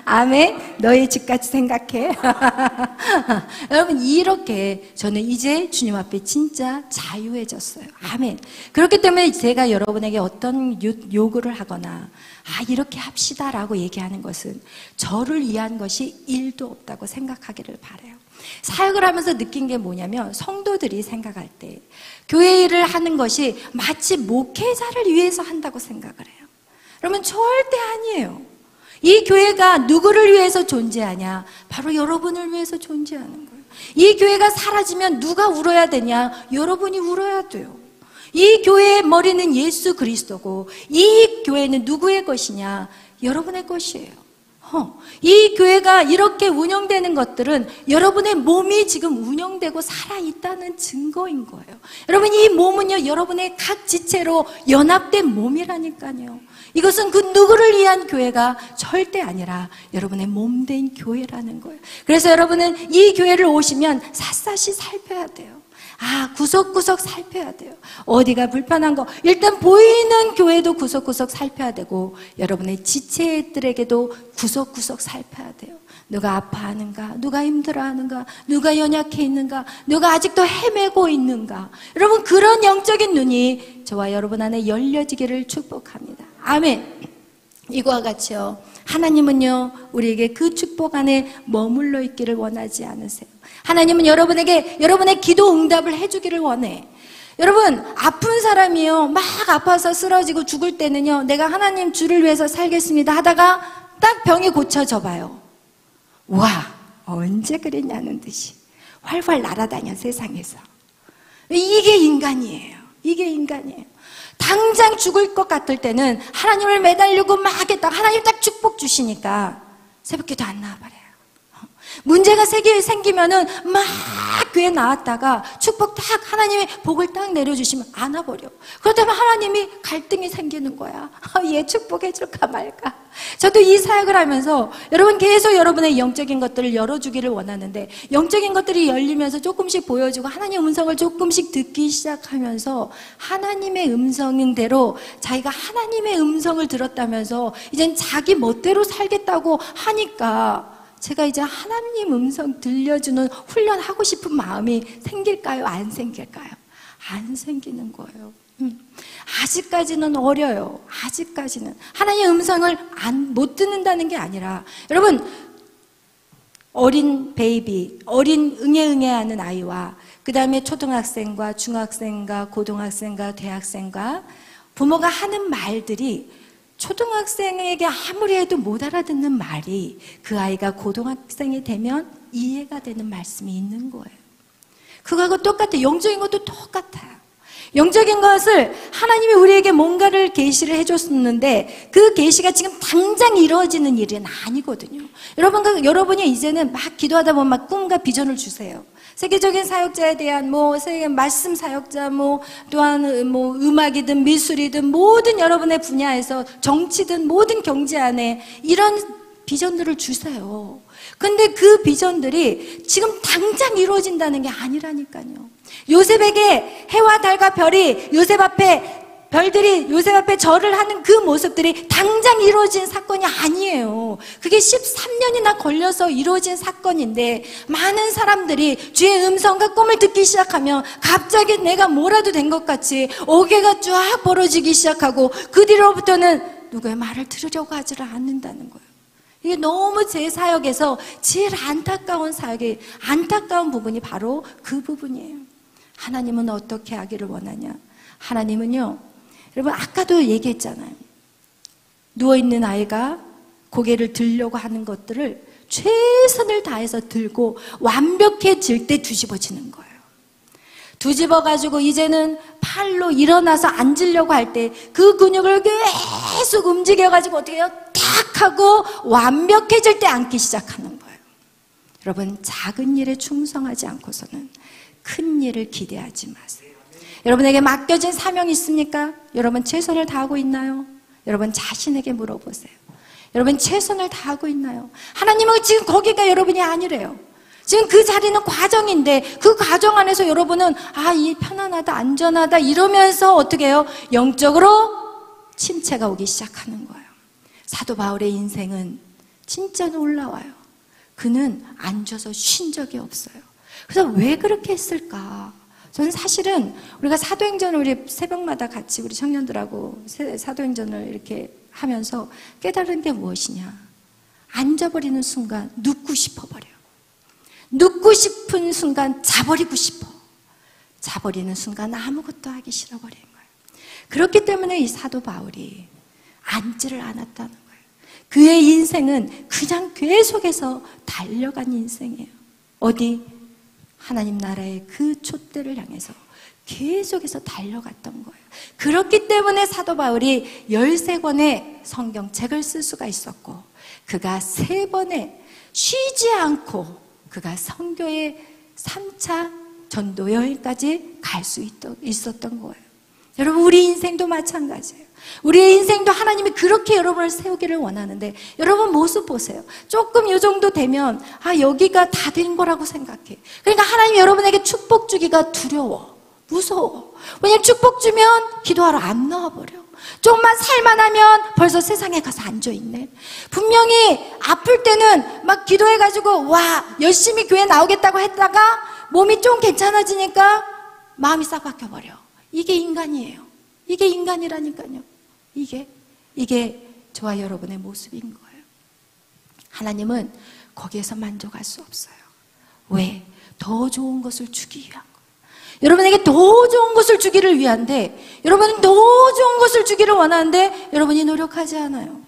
아멘. 너희 집같이 생각해. 여러분, 이렇게 저는 이제 주님 앞에 진짜 자유해졌어요. 아멘. 그렇기 때문에 제가 여러분에게 어떤 요구를 하거나 이렇게 합시다라고 얘기하는 것은 저를 위한 것이 1도 없다고 생각하기를 바라요. 사역을 하면서 느낀 게 뭐냐면, 성도들이 생각할 때 교회 일을 하는 것이 마치 목회자를 위해서 한다고 생각을 해요. 그러면 절대 아니에요. 이 교회가 누구를 위해서 존재하냐? 바로 여러분을 위해서 존재하는 거예요. 이 교회가 사라지면 누가 울어야 되냐? 여러분이 울어야 돼요. 이 교회의 머리는 예수 그리스도고 이 교회는 누구의 것이냐? 여러분의 것이에요. 이 교회가 이렇게 운영되는 것들은 여러분의 몸이 지금 운영되고 살아있다는 증거인 거예요. 여러분, 이 몸은요, 여러분의 각 지체로 연합된 몸이라니까요. 이것은 그 누구를 위한 교회가 절대 아니라 여러분의 몸된 교회라는 거예요. 그래서 여러분은 이 교회를 오시면 샅샅이 살펴야 돼요. 구석구석 살펴야 돼요. 어디가 불편한 거, 일단 보이는 교회도 구석구석 살펴야 되고 여러분의 지체들에게도 구석구석 살펴야 돼요. 누가 아파하는가, 누가 힘들어하는가, 누가 연약해 있는가, 누가 아직도 헤매고 있는가. 여러분, 그런 영적인 눈이 저와 여러분 안에 열려지기를 축복합니다. 아멘. 이거와 같이요, 하나님은요 우리에게 그 축복 안에 머물러 있기를 원하지 않으세요. 하나님은 여러분에게 여러분의 기도 응답을 해주기를 원해. 여러분, 아픈 사람이요 막 아파서 쓰러지고 죽을 때는요, 내가 하나님 주를 위해서 살겠습니다 하다가 딱 병이 고쳐져 봐요. 와, 언제 그랬냐는 듯이 활활 날아다녀 세상에서. 이게 인간이에요. 이게 인간이에요. 당장 죽을 것 같을 때는 하나님을 매달리고 막 했다가 하나님 딱 축복 주시니까 새벽기도 안 나와버려요. 문제가 생기면은 막 교회 나왔다가 축복 딱 하나님의 복을 딱 내려주시면 안 와버려. 그렇다면 하나님이 갈등이 생기는 거야. 얘 축복해줄까 말까. 저도 이 사역을 하면서 여러분 계속 여러분의 영적인 것들을 열어주기를 원하는데, 영적인 것들이 열리면서 조금씩 보여주고 하나님의 음성을 조금씩 듣기 시작하면서 하나님의 음성인 대로 자기가 하나님의 음성을 들었다면서 이젠 자기 멋대로 살겠다고 하니까 제가 이제 하나님 음성 들려주는 훈련하고 싶은 마음이 생길까요? 안 생길까요? 안 생기는 거예요. 아직까지는 어려요. 아직까지는 하나님의 음성을 못 듣는다는 게 아니라, 여러분, 어린 베이비, 어린 응애응애하는 아이와 그 다음에 초등학생과 중학생과 고등학생과 대학생과 부모가 하는 말들이, 초등학생에게 아무리 해도 못 알아듣는 말이 그 아이가 고등학생이 되면 이해가 되는 말씀이 있는 거예요. 그거하고 똑같아요. 영적인 것도 똑같아요. 영적인 것을 하나님이 우리에게 뭔가를 계시를 해줬었는데 그 계시가 지금 당장 이루어지는 일은 아니거든요. 여러분이 이제는 막 기도하다 보면 막 꿈과 비전을 주세요. 세계적인 사역자에 대한 세계 말씀 사역자 또한 음악이든 미술이든 모든 여러분의 분야에서 정치든 모든 경제 안에 이런 비전들을 주세요. 근데 그 비전들이 지금 당장 이루어진다는 게 아니라니까요. 요셉에게 해와 달과 별이 별들이 요셉 앞에 절을 하는 그 모습들이 당장 이루어진 사건이 아니에요. 그게 13년이나 걸려서 이루어진 사건인데 많은 사람들이 주의 음성과 꿈을 듣기 시작하면 갑자기 내가 뭐라도 된 것 같이 어깨가 쫙 벌어지기 시작하고 그 뒤로부터는 누구의 말을 들으려고 하지를 않는다는 거예요. 이게 너무 제 사역에서 제일 안타까운 부분이 바로 그 부분이에요. 하나님은 어떻게 하기를 원하냐? 하나님은요, 여러분 아까도 얘기했잖아요. 누워있는 아이가 고개를 들려고 하는 것들을 최선을 다해서 들고 완벽해질 때 뒤집어지는 거예요. 뒤집어가지고 이제는 팔로 일어나서 앉으려고 할 때 그 근육을 계속 움직여가지고 어떻게 해요? 탁 하고 완벽해질 때 앉기 시작하는 거예요. 여러분 작은 일에 충성하지 않고서는 큰 일을 기대하지 마세요. 여러분에게 맡겨진 사명이 있습니까? 여러분 최선을 다하고 있나요? 여러분 자신에게 물어보세요. 여러분 최선을 다하고 있나요? 하나님은 지금 거기가 여러분이 아니래요. 지금 그 자리는 과정인데 그 과정 안에서 여러분은 이 편안하다 안전하다 이러면서 어떻게 해요? 영적으로 침체가 오기 시작하는 거예요. 사도 바울의 인생은 진짜 놀라워요. 그는 앉아서 쉰 적이 없어요. 그래서 왜 그렇게 했을까? 저는 사실은 우리가 사도행전을 우리 새벽마다 같이 우리 청년들하고 사도행전을 이렇게 하면서 깨달은 게 무엇이냐? 앉아버리는 순간 눕고 싶어버려. 눕고 싶은 순간 자버리고 싶어. 자버리는 순간 아무것도 하기 싫어버리는 거예요. 그렇기 때문에 이 사도 바울이 앉지를 않았다는 거예요. 그의 인생은 그냥 계속해서 달려간 인생이에요. 어디? 하나님 나라의 그 촛대를 향해서 계속해서 달려갔던 거예요. 그렇기 때문에 사도 바울이 13권의 성경책을 쓸 수가 있었고 그가 3번의 쉬지 않고 그가 선교의 3차 전도 여행까지 갈 수 있었던 거예요. 여러분 우리 인생도 마찬가지예요. 우리의 인생도 하나님이 그렇게 여러분을 세우기를 원하는데 여러분 모습 보세요. 조금 이 정도 되면 여기가 다 된 거라고 생각해. 그러니까 하나님 여러분에게 축복 주기가 두려워. 무서워. 왜냐면 축복 주면 기도하러 안 나와버려. 좀만 살만하면 벌써 세상에 가서 앉아있네. 분명히 아플 때는 막 기도해가지고 열심히 교회 나오겠다고 했다가 몸이 좀 괜찮아지니까 마음이 싹 바뀌어버려. 이게 인간이에요. 이게 인간이라니까요. 이게 저와 여러분의 모습인 거예요. 하나님은 거기에서 만족할 수 없어요. 왜? 더 좋은 것을 주기 위한 거예요. 여러분에게 더 좋은 것을 주기를 위한데 여러분은 더 좋은 것을 주기를 원하는데 여러분이 노력하지 않아요.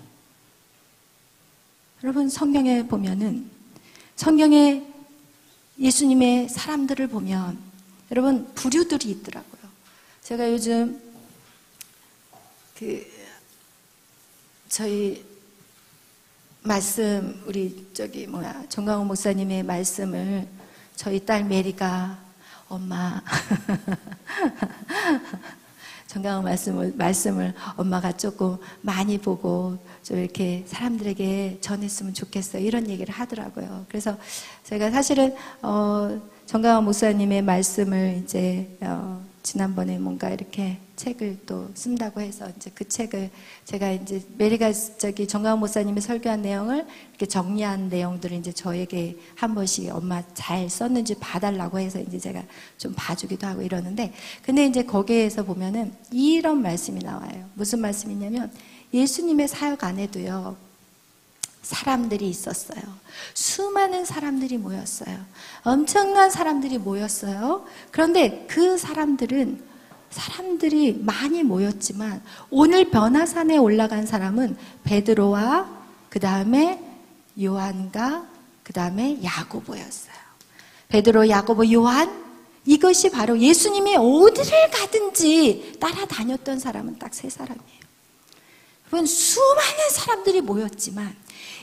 여러분 성경에 보면은 성경에 예수님의 사람들을 보면 여러분 부류들이 있더라고요. 제가 요즘 저희 말씀 우리 정강호 목사님의 말씀을 저희 딸 메리가 엄마 정강호 말씀을 엄마가 조금 많이 보고 좀 이렇게 사람들에게 전했으면 좋겠어요. 이런 얘기를 하더라고요. 그래서 제가 사실은 정강호 목사님의 말씀을 이제 지난번에 뭔가 이렇게 책을 또 쓴다고 해서 이제 그 책을 제가 이제 메리가 정강호 목사님이 설교한 내용을 이렇게 정리한 내용들을 이제 저에게 한 번씩 엄마 잘 썼는지 봐달라고 해서 이제 제가 좀 봐주기도 하고 이러는데 근데 이제 거기에서 보면은 이런 말씀이 나와요. 무슨 말씀이냐면 예수님의 사역 안에도요. 사람들이 있었어요. 수많은 사람들이 모였어요. 엄청난 사람들이 모였어요. 그런데 그 사람들이 많이 모였지만 오늘 변화산에 올라간 사람은 베드로와 그 다음에 요한과 그 다음에 야고보였어요. 베드로, 야고보, 요한 이것이 바로 예수님이 어디를 가든지 따라다녔던 사람은 딱 세 사람이에요. 여러분, 수많은 사람들이 모였지만,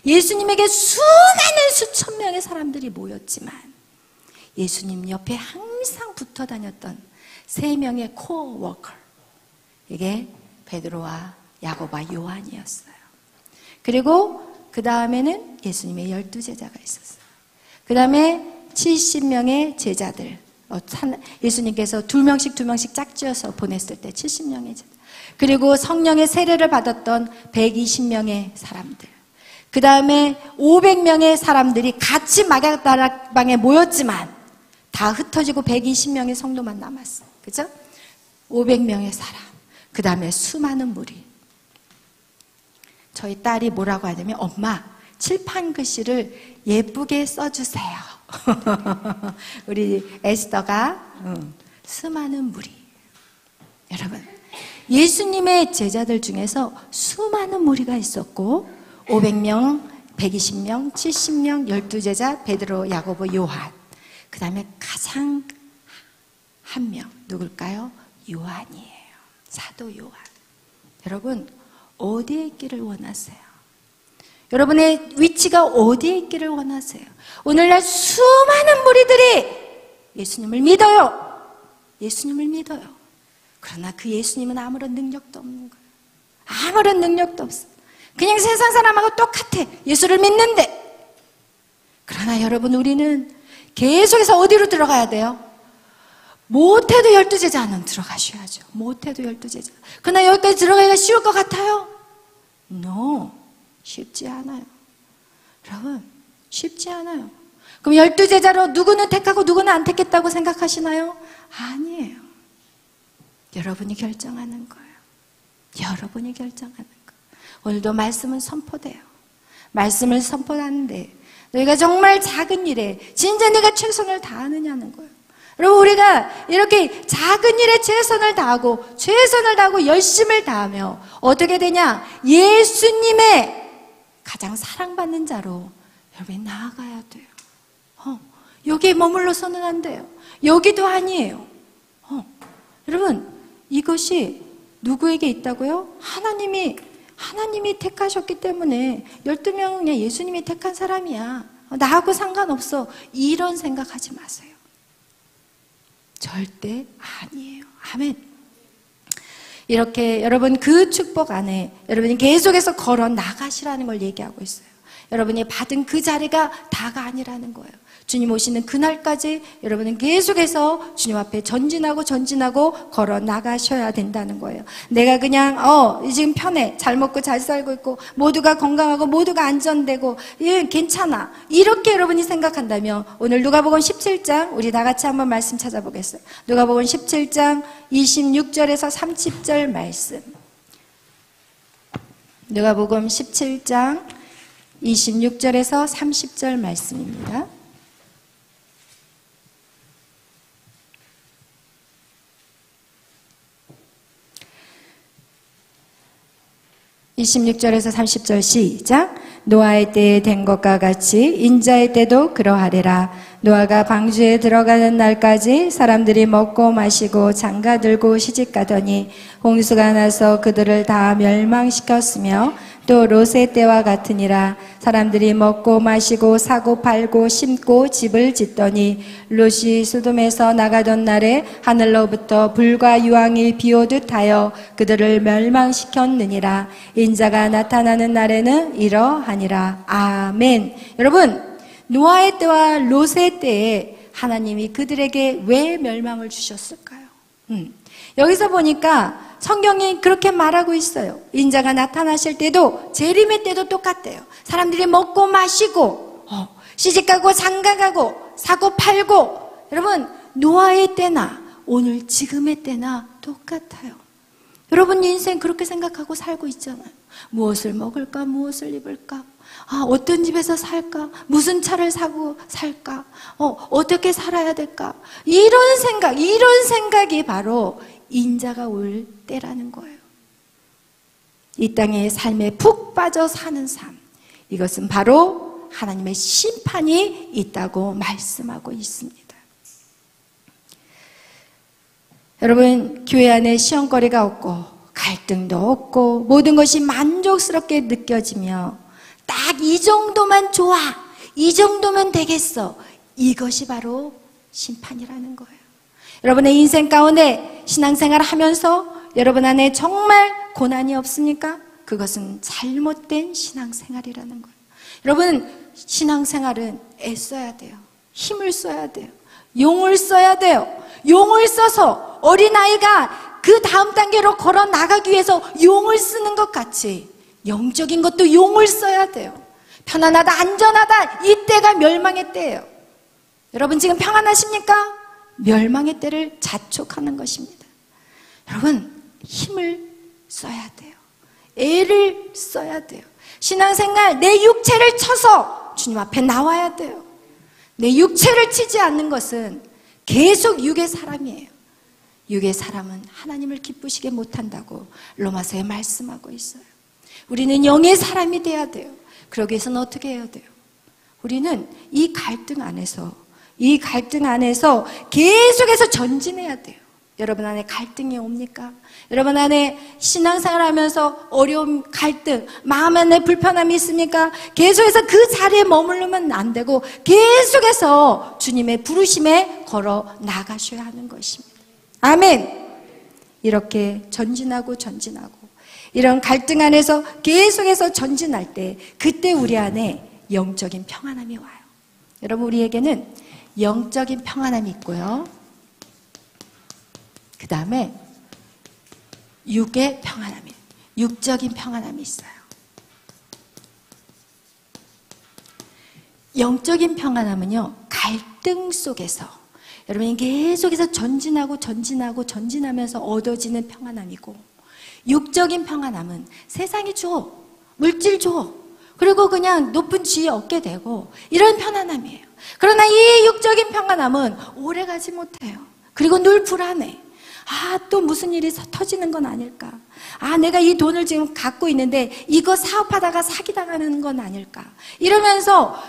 예수님에게 수많은 수천 명의 사람들이 모였지만, 예수님 옆에 항상 붙어 다녔던 세 명의 코어 워커, 이게 베드로와 야고보와 요한이었어요. 그리고 그 다음에는 예수님의 12제자가 있었어요. 그 다음에 70명의 제자들, 예수님께서 2명씩 짝지어서 보냈을 때 70명의 제자, 그리고 성령의 세례를 받았던 120명의 사람들, 그 다음에 500명의 사람들이 같이 마가다락방에 모였지만 다 흩어지고 120명의 성도만 남았어요. 그죠? 500명의 사람, 그 다음에 수많은 무리. 저희 딸이 뭐라고 하냐면, 엄마, 칠판 글씨를 예쁘게 써주세요. 우리 에스더가 수많은 무리. 여러분, 예수님의 제자들 중에서 수많은 무리가 있었고, 500명, 120명, 70명, 12제자, 베드로, 야고보, 요한. 그 다음에 가장 한 명, 누굴까요? 요한이에요. 사도 요한. 여러분, 어디에 있기를 원하세요? 여러분의 위치가 어디에 있기를 원하세요? 오늘날 수많은 무리들이 예수님을 믿어요. 예수님을 믿어요. 그러나 그 예수님은 아무런 능력도 없는 거예요. 아무런 능력도 없어요. 그냥 세상 사람하고 똑같아. 예수를 믿는데. 그러나 여러분, 우리는 계속해서 어디로 들어가야 돼요? 못해도 12제자는 들어가셔야죠. 못해도 12제자. 그러나 여기까지 들어가기가 쉬울 것 같아요? No. 쉽지 않아요. 여러분, 쉽지 않아요. 그럼 12제자로 누구는 택하고 누구는 안 택했다고 생각하시나요? 아니에요. 여러분이 결정하는 거예요. 여러분이 결정하는 거예요. 오늘도 말씀은 선포돼요. 말씀을 선포하는데 너희가 정말 작은 일에 진짜 네가 최선을 다하느냐는 거예요. 여러분, 우리가 이렇게 작은 일에 최선을 다하고 열심을 다하며 어떻게 되냐? 예수님의 가장 사랑받는 자로 여러분이 나아가야 돼요. 여기에 머물러서는 안 돼요. 여기도 아니에요. 여러분, 이것이 누구에게 있다고요? 하나님이 택하셨기 때문에 12명의 예수님이 택한 사람이야. 나하고 상관없어. 이런 생각하지 마세요. 절대 아니에요. 아멘. 이렇게 여러분 그 축복 안에 여러분이 계속해서 걸어 나가시라는 걸 얘기하고 있어요. 여러분이 받은 그 자리가 다가 아니라는 거예요. 주님 오시는 그날까지 여러분은 계속해서 주님 앞에 전진하고 걸어 나가셔야 된다는 거예요. 내가 그냥 지금 편해, 잘 먹고 잘 살고 있고 모두가 건강하고 모두가 안전되고 괜찮아, 이렇게 여러분이 생각한다면 오늘 누가복음 17장 우리 다 같이 한번 말씀 찾아보겠어요. 누가복음 17장 26절에서 30절 말씀. 누가복음 17장 26절에서 30절 말씀입니다. 26절에서 30절 시작. 노아의 때에 된 것과 같이 인자의 때도 그러하리라. 노아가 방주에 들어가는 날까지 사람들이 먹고 마시고 장가들고 시집가더니 홍수가 나서 그들을 다 멸망시켰으며 또 롯의 때와 같으니라. 사람들이 먹고 마시고 사고 팔고 심고 집을 짓더니 롯이 소돔에서 나가던 날에 하늘로부터 불과 유황이 비오듯 하여 그들을 멸망시켰느니라. 인자가 나타나는 날에는 이러하니라. 아멘. 여러분, 노아의 때와 롯의 때에 하나님이 그들에게 왜 멸망을 주셨을까요? 여기서 보니까 성경이 그렇게 말하고 있어요. 인자가 나타나실 때도 재림의 때도 똑같대요. 사람들이 먹고 마시고 시집가고 장가가고 사고 팔고. 여러분, 노아의 때나 오늘 지금의 때나 똑같아요. 여러분 인생 그렇게 생각하고 살고 있잖아요. 무엇을 먹을까? 무엇을 입을까? 어떤 집에서 살까? 무슨 차를 사고 살까? 어떻게 살아야 될까? 이런 생각이 바로 인자가 올 때라는 거예요. 이 땅의 삶에 푹 빠져 사는 삶, 이것은 바로 하나님의 심판이 있다고 말씀하고 있습니다. 여러분, 교회 안에 시험거리가 없고 갈등도 없고 모든 것이 만족스럽게 느껴지며 딱 이 정도만 좋아, 이 정도면 되겠어, 이것이 바로 심판이라는 거예요. 여러분의 인생 가운데 신앙생활을 하면서 여러분 안에 정말 고난이 없습니까? 그것은 잘못된 신앙생활이라는 거예요. 여러분, 신앙생활은 애써야 돼요. 힘을 써야 돼요. 용을 써야 돼요. 용을 써서 어린아이가 그 다음 단계로 걸어 나가기 위해서 용을 쓰는 것 같이 영적인 것도 용을 써야 돼요. 편안하다, 안전하다, 이때가 멸망의 때예요. 여러분 지금 평안하십니까? 멸망의 때를 자촉하는 것입니다. 여러분, 힘을 써야 돼요. 애를 써야 돼요. 신앙생활, 내 육체를 쳐서 주님 앞에 나와야 돼요. 내 육체를 치지 않는 것은 계속 육의 사람이에요. 육의 사람은 하나님을 기쁘시게 못한다고 로마서에 말씀하고 있어요. 우리는 영의 사람이 돼야 돼요. 그러기 위해서는 어떻게 해야 돼요? 우리는 이 갈등 안에서 계속해서 전진해야 돼요. 여러분 안에 갈등이 옵니까? 여러분 안에 신앙생활 하면서 어려움, 갈등, 마음 안에 불편함이 있습니까? 계속해서 그 자리에 머무르면 안 되고 계속해서 주님의 부르심에 걸어 나가셔야 하는 것입니다. 아멘. 이렇게 전진하고 이런 갈등 안에서 계속해서 전진할 때 그때 우리 안에 영적인 평안함이 와요. 여러분, 우리에게는 영적인 평안함이 있고요, 그 다음에 육의 평안함이, 육적인 평안함이 있어요. 영적인 평안함은요, 갈등 속에서 여러분이 계속해서 전진하면서 얻어지는 평안함이고, 육적인 평안함은 세상이 줘, 물질 줘, 그리고 그냥 높은 지위 얻게 되고 이런 편안함이에요. 그러나 이 육적인 평안함은 오래가지 못해요. 그리고 늘 불안해. 또 무슨 일이 터지는 건 아닐까? 내가 이 돈을 지금 갖고 있는데 이거 사업하다가 사기당하는 건 아닐까? 이러면서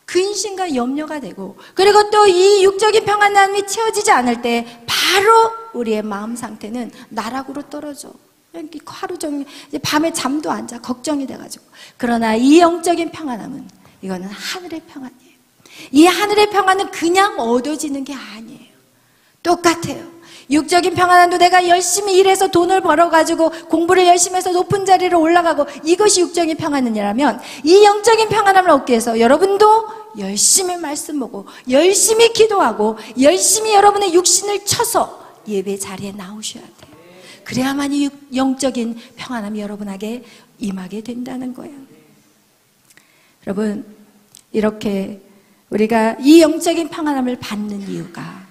근심과 염려가 되고, 그리고 또 이 육적인 평안함이 채워지지 않을 때 바로 우리의 마음 상태는 나락으로 떨어져. 하루 종일 밤에 잠도 안 자, 걱정이 돼가지고. 그러나 이 영적인 평안함은, 이거는 하늘의 평안이에요. 이 하늘의 평안은 그냥 얻어지는 게 아니에요. 똑같아요. 육적인 평안함도 내가 열심히 일해서 돈을 벌어가지고 공부를 열심히 해서 높은 자리로 올라가고, 이것이 육적인 평안이라면, 이 영적인 평안함을 얻기 위해서 여러분도 열심히 말씀 보고 열심히 기도하고 열심히 여러분의 육신을 쳐서 예배 자리에 나오셔야 돼요. 그래야만 이 영적인 평안함이 여러분에게 임하게 된다는 거예요. 여러분, 이렇게 우리가 이 영적인 평안함을 받는 이유가,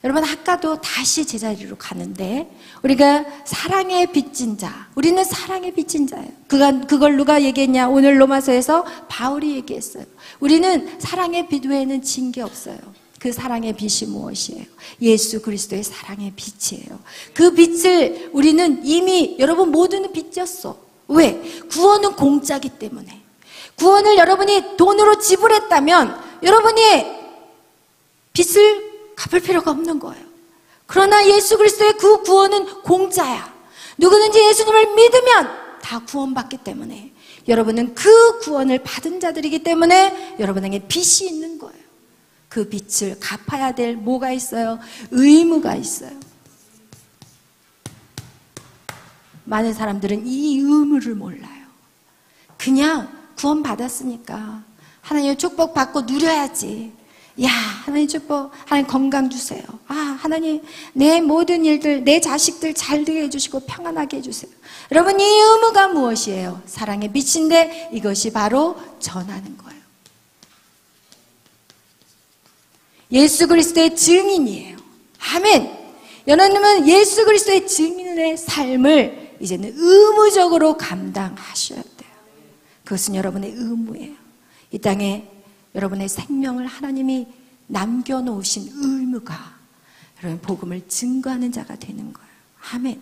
여러분 아까도 다시 제자리로 가는데, 우리가 사랑의 빚진 자, 우리는 사랑의 빚진 자예요. 그걸 누가 얘기했냐? 오늘 로마서에서 바울이 얘기했어요. 우리는 사랑의 빚 외에는 진 게 없어요. 그 사랑의 빚이 무엇이에요? 예수 그리스도의 사랑의 빚이에요. 그 빚을 우리는 이미, 여러분 모두는 빚졌어. 왜? 구원은 공짜기 때문에. 구원을 여러분이 돈으로 지불했다면 여러분이 빚을 갚을 필요가 없는 거예요. 그러나 예수 그리스도의 그 구원은 공짜야. 누구든지 예수님을 믿으면 다 구원받기 때문에, 여러분은 그 구원을 받은 자들이기 때문에 여러분에게 빚이 있는 거예요. 그 빚을 갚아야 될 뭐가 있어요? 의무가 있어요. 많은 사람들은 이 의무를 몰라요. 그냥 구원받았으니까 하나님의 축복 받고 누려야지. 하나님 축복, 하나님 건강 주세요. 하나님 내 모든 일들, 내 자식들 잘 되게 해주시고 평안하게 해주세요. 여러분, 이 의무가 무엇이에요? 사랑의 빛인데 이것이 바로 전하는 거예요. 예수 그리스도의 증인이에요. 아멘. 여러분은 예수 그리스도의 증인의 삶을 이제는 의무적으로 감당하셔야 돼요. 그것은 여러분의 의무예요. 이 땅에 여러분의 생명을 하나님이 남겨놓으신 의무가, 여러분 복음을 증거하는 자가 되는 거예요. 아멘.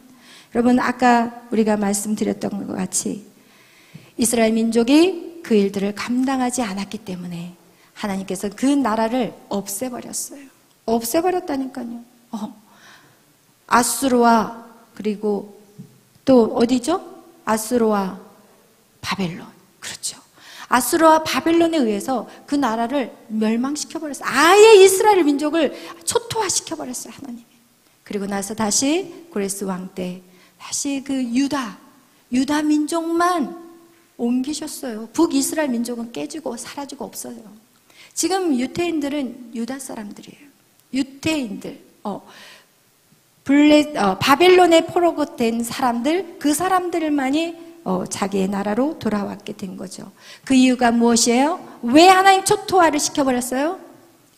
여러분, 아까 우리가 말씀드렸던 것 같이 이스라엘 민족이 그 일들을 감당하지 않았기 때문에 하나님께서 그 나라를 없애버렸어요. 없애버렸다니까요. 아수르와 그리고 또 어디죠? 아수르와 바벨론. 그렇죠. 아수르와 바벨론에 의해서 그 나라를 멸망시켜버렸어요. 아예 이스라엘 민족을 초토화시켜버렸어요, 하나님이. 그리고 나서 다시 고레스 왕 때 다시 그 유다 민족만 옮기셨어요. 북이스라엘 민족은 깨지고 사라지고 없어요. 지금 유태인들은 유다 사람들이에요. 유태인들. 바벨론에 포로된 사람들, 그 사람들만이 자기의 나라로 돌아왔게 된 거죠. 그 이유가 무엇이에요? 왜 하나님 초토화를 시켜버렸어요?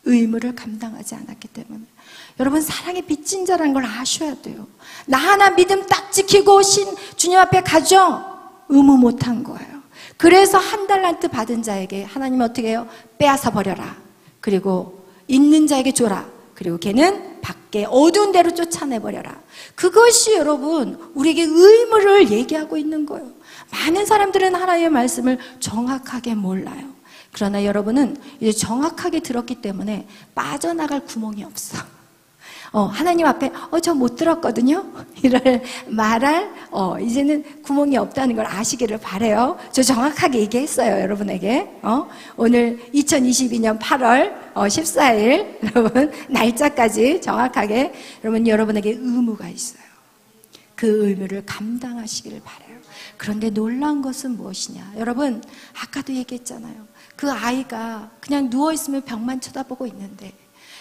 의무를 감당하지 않았기 때문에. 여러분, 사랑의 빚진 자라는 걸 아셔야 돼요. 나 하나 믿음 딱 지키고 주님 앞에 가죠? 의무 못한 거예요. 그래서 한 달란트 받은 자에게 하나님 어떻게 해요? 빼앗아 버려라. 그리고 있는 자에게 줘라. 그리고 걔는 밖에 어두운 데로 쫓아내버려라. 그것이 여러분 우리에게 의무를 얘기하고 있는 거예요. 많은 사람들은 하나님의 말씀을 정확하게 몰라요. 그러나 여러분은 이제 정확하게 들었기 때문에 빠져나갈 구멍이 없어. 하나님 앞에 저 못 들었거든요. 말할 이제는 구멍이 없다는 걸 아시기를 바래요. 저 정확하게 얘기했어요, 여러분에게. 오늘 2022년 8월 14일 여러분 날짜까지 정확하게 여러분에게 의무가 있어요. 그 의무를 감당하시기를 바래요. 그런데 놀라운 것은 무엇이냐? 여러분 아까도 얘기했잖아요. 그 아이가 그냥 누워있으면 벽만 쳐다보고 있는데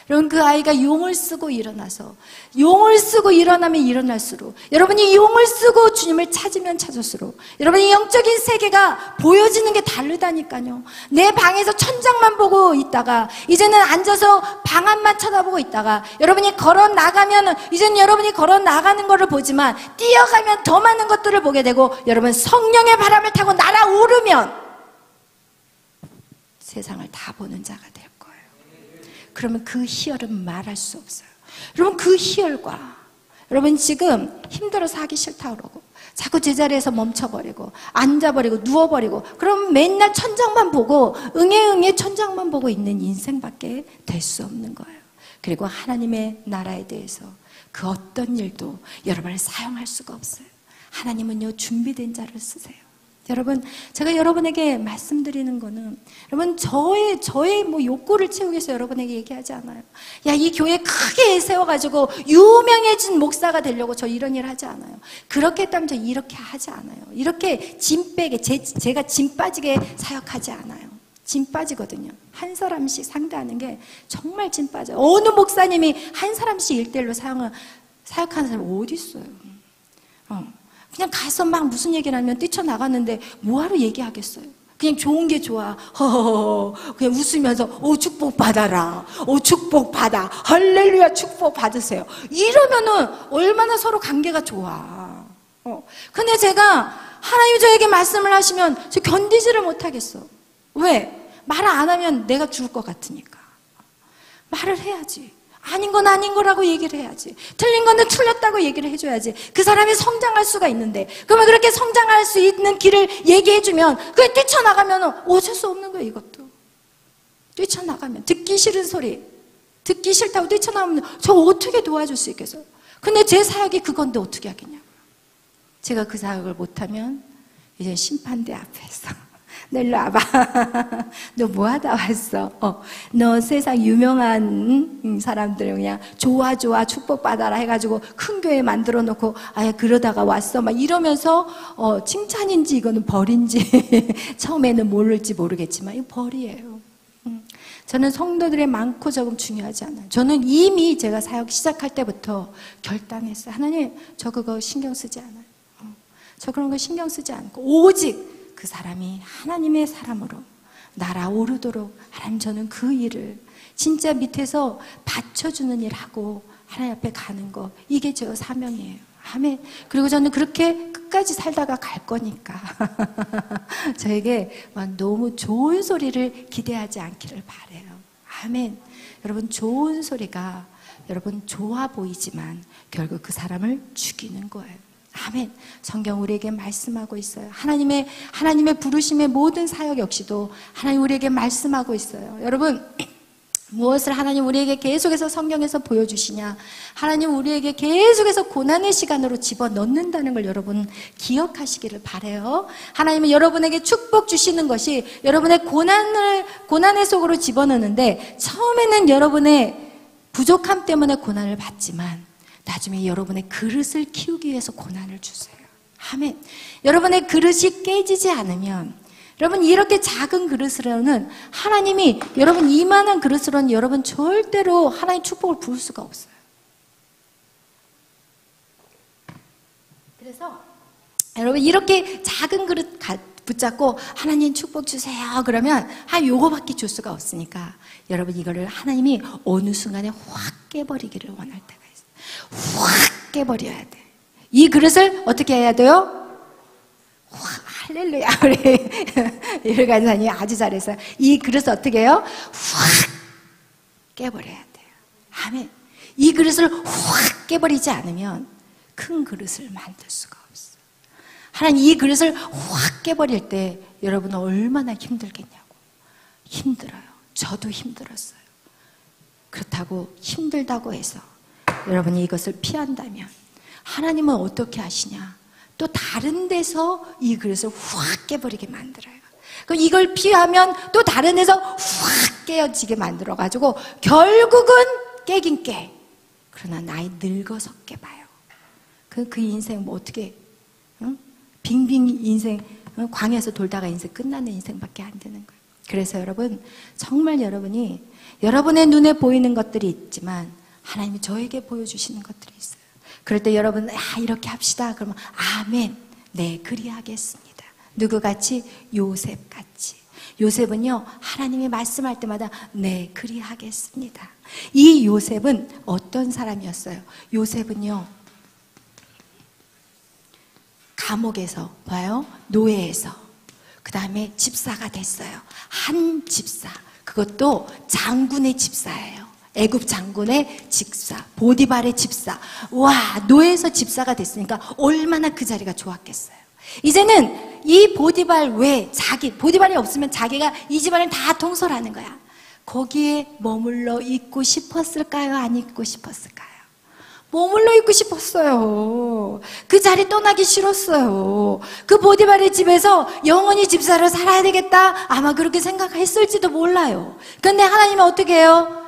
여러분 그 아이가 용을 쓰고 일어나서 용을 쓰고 일어나면 일어날수록 여러분이 용을 쓰고 주님을 찾으면 찾을수록 여러분이 영적인 세계가 보여지는 게 다르다니까요. 내 방에서 천장만 보고 있다가 이제는 앉아서 방 안만 쳐다보고 있다가 여러분이 걸어 나가면 이제는 여러분이 걸어 나가는 것을 보지만 뛰어가면 더 많은 것들을 보게 되고 여러분 성령의 바람을 타고 날아오르면 세상을 다 보는 자가 돼요. 그러면 그 희열은 말할 수 없어요. 여러분 그 희열과 여러분 지금 힘들어서 하기 싫다 그러고 자꾸 제자리에서 멈춰버리고 앉아버리고 누워버리고 그럼 맨날 천장만 보고 응애 천장만 보고 있는 인생밖에 될 수 없는 거예요. 그리고 하나님의 나라에 대해서 그 어떤 일도 여러분을 사용할 수가 없어요. 하나님은요 준비된 자를 쓰세요. 여러분, 제가 여러분에게 말씀드리는 거는 여러분 저의 뭐 욕구를 채우기 위해서 여러분에게 얘기하지 않아요. 야, 이 교회 크게 세워가지고 유명해진 목사가 되려고 저 이런 일 하지 않아요. 그렇게 했다면 저 이렇게 하지 않아요. 이렇게 짐 빼게 제가 짐 빠지게 사역하지 않아요. 짐 빠지거든요. 한 사람씩 상대하는 게 정말 짐 빠져요. 어느 목사님이 한 사람씩 1대1로 사역하는 사람 어디 있어요? 그냥 가서 막 무슨 얘기를 하면 뛰쳐나갔는데 뭐하러 얘기하겠어요? 그냥 좋은 게 좋아. 허허허. 그냥 웃으면서 축복 받아라. 축복 받아. 할렐루야 축복 받으세요. 이러면은 얼마나 서로 관계가 좋아. 근데 제가 하나님 저에게 말씀을 하시면 저 견디지를 못하겠어. 왜? 말을 안 하면 내가 죽을 것 같으니까. 말을 해야지. 아닌 건 아닌 거라고 얘기를 해야지. 틀린 거는 틀렸다고 얘기를 해줘야지. 그 사람이 성장할 수가 있는데 그러면 그렇게 성장할 수 있는 길을 얘기해주면 그게 뛰쳐나가면 어쩔 수 없는 거예요. 이것도 뛰쳐나가면 듣기 싫은 소리 듣기 싫다고 뛰쳐나오면 저 어떻게 도와줄 수 있겠어요? 근데 제 사역이 그건데 어떻게 하겠냐고요. 제가 그 사역을 못하면 이제 심판대 앞에서 너 일로 와봐. 너 뭐 하다 왔어? 너 세상 유명한 사람들 그냥 좋아 축복받아라 해가지고 큰 교회 만들어 놓고 그러다가 왔어 막 이러면서 칭찬인지 이거는 벌인지 처음에는 모를지 모르겠지만 이거 벌이에요. 저는 성도들의 많고 적음 중요하지 않아요. 저는 이미 제가 사역 시작할 때부터 결단했어요. 하나님 저 그거 신경 쓰지 않아요. 저 그런 거 신경 쓰지 않고 오직 그 사람이 하나님의 사람으로 날아오르도록 하나님 저는 그 일을 진짜 밑에서 받쳐주는 일하고 하나님 앞에 가는 거 이게 제 사명이에요. 아멘. 그리고 저는 그렇게 끝까지 살다가 갈 거니까 저에게 너무 좋은 소리를 기대하지 않기를 바라요. 아멘. 여러분 좋은 소리가 여러분 좋아 보이지만 결국 그 사람을 죽이는 거예요. 아멘. 성경 우리에게 말씀하고 있어요. 하나님의 부르심의 모든 사역 역시도 하나님 우리에게 말씀하고 있어요. 여러분 무엇을 하나님 우리에게 계속해서 성경에서 보여주시냐? 하나님 우리에게 계속해서 고난의 시간으로 집어넣는다는 걸 여러분 기억하시기를 바라요. 하나님은 여러분에게 축복 주시는 것이 여러분의 고난의 속으로 집어넣는데, 처음에는 여러분의 부족함 때문에 고난을 받지만 나중에 여러분의 그릇을 키우기 위해서 고난을 주세요. 아멘. 여러분의 그릇이 깨지지 않으면, 여러분 이렇게 작은 그릇으로는 하나님이, 여러분 이만한 그릇으로는 여러분 절대로 하나님 축복을 부을 수가 없어요. 그래서 여러분 이렇게 작은 그릇 붙잡고 하나님 축복 주세요 그러면 요거밖에 줄 수가 없으니까, 여러분 이거를 하나님이 어느 순간에 확 깨버리기를 원할 때가 있어요. 확 깨버려야 돼. 이 그릇을 어떻게 해야 돼요? 할렐루야. 우리 일 간사님이 아주 잘했어요. 이 그릇을 어떻게 해요? 확 깨버려야 돼요. 아멘. 이 그릇을 확 깨버리지 않으면 큰 그릇을 만들 수가 없어요. 하나님 이 그릇을 확 깨버릴 때 여러분은 얼마나 힘들겠냐고. 힘들어요. 저도 힘들었어요. 그렇다고 힘들다고 해서 여러분이 이것을 피한다면 하나님은 어떻게 하시냐? 또 다른 데서 이 그릇을 확 깨버리게 만들어요. 그럼 이걸 피하면 또 다른 데서 확 깨어지게 만들어가지고 결국은 깨긴 깨. 그러나 나이 늙어서 깨봐요. 그 인생 뭐 어떻게, 응? 빙빙 인생, 응? 광야에서 돌다가 인생 끝나는 인생밖에 안 되는 거예요. 그래서 여러분, 정말 여러분이 여러분의 눈에 보이는 것들이 있지만 하나님이 저에게 보여주시는 것들이 있어요. 그럴 때 여러분 이렇게 합시다 그러면 아멘, 네 그리하겠습니다. 누구같이? 요셉같이. 요셉은요 하나님이 말씀할 때마다 네 그리하겠습니다. 이 요셉은 어떤 사람이었어요? 요셉은요 감옥에서 봐요, 노예에서 그 다음에 집사가 됐어요. 한 집사, 그것도 장군의 집사예요. 애굽 장군의 집사, 보디발의 집사. 와, 노예에서 집사가 됐으니까 얼마나 그 자리가 좋았겠어요. 이제는 이 보디발 외에 보디발이 없으면 자기가 이 집안을 다 통솔하는 거야. 거기에 머물러 있고 싶었을까요? 안 있고 싶었을까요? 머물러 있고 싶었어요. 그 자리 떠나기 싫었어요. 그 보디발의 집에서 영원히 집사로 살아야 되겠다, 아마 그렇게 생각했을지도 몰라요. 근데 하나님은 어떻게 해요?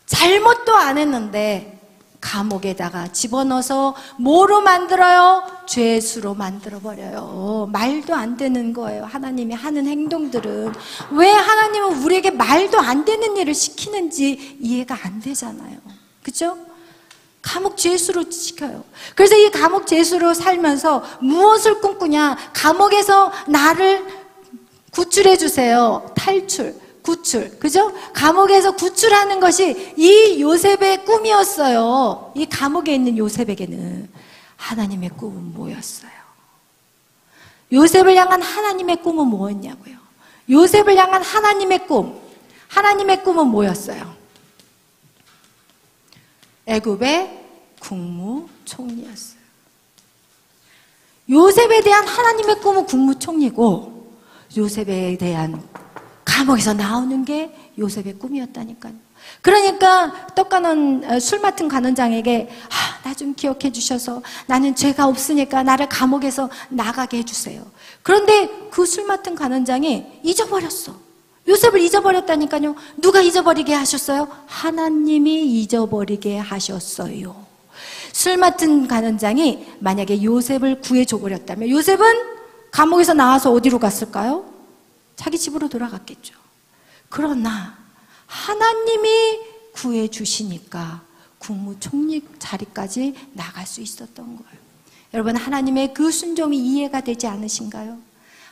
잘못도 안 했는데 감옥에다가 집어넣어서 뭐로 만들어요? 죄수로 만들어버려요. 말도 안 되는 거예요. 하나님이 하는 행동들은. 왜 하나님은 우리에게 말도 안 되는 일을 시키는지 이해가 안 되잖아요. 그죠? 감옥 죄수로 시켜요. 그래서 이 감옥 죄수로 살면서 무엇을 꿈꾸냐? 감옥에서 나를 구출해 주세요. 구출, 그죠? 감옥에서 구출하는 것이 이 요셉의 꿈이었어요. 이 감옥에 있는 요셉에게는 하나님의 꿈은 뭐였어요? 요셉을 향한 하나님의 꿈은 뭐였냐고요? 요셉을 향한 하나님의 꿈은 뭐였어요? 애굽의 국무총리였어요. 요셉에 대한 하나님의 꿈은 국무총리고, 요셉에 대한 감옥에서 나오는 게 요셉의 꿈이었다니까요. 그러니까 술 맡은 간원장에게 나 좀 기억해 주셔서 나는 죄가 없으니까 나를 감옥에서 나가게 해주세요. 그런데 그 술 맡은 간원장이 잊어버렸어. 요셉을 잊어버렸다니까요. 누가 잊어버리게 하셨어요? 하나님이 잊어버리게 하셨어요. 술 맡은 간원장이 만약에 요셉을 구해줘 버렸다면 요셉은 감옥에서 나와서 어디로 갔을까요? 자기 집으로 돌아갔겠죠. 그러나 하나님이 구해주시니까 국무총리 자리까지 나갈 수 있었던 거예요. 여러분, 하나님의 그 순종이 이해가 되지 않으신가요?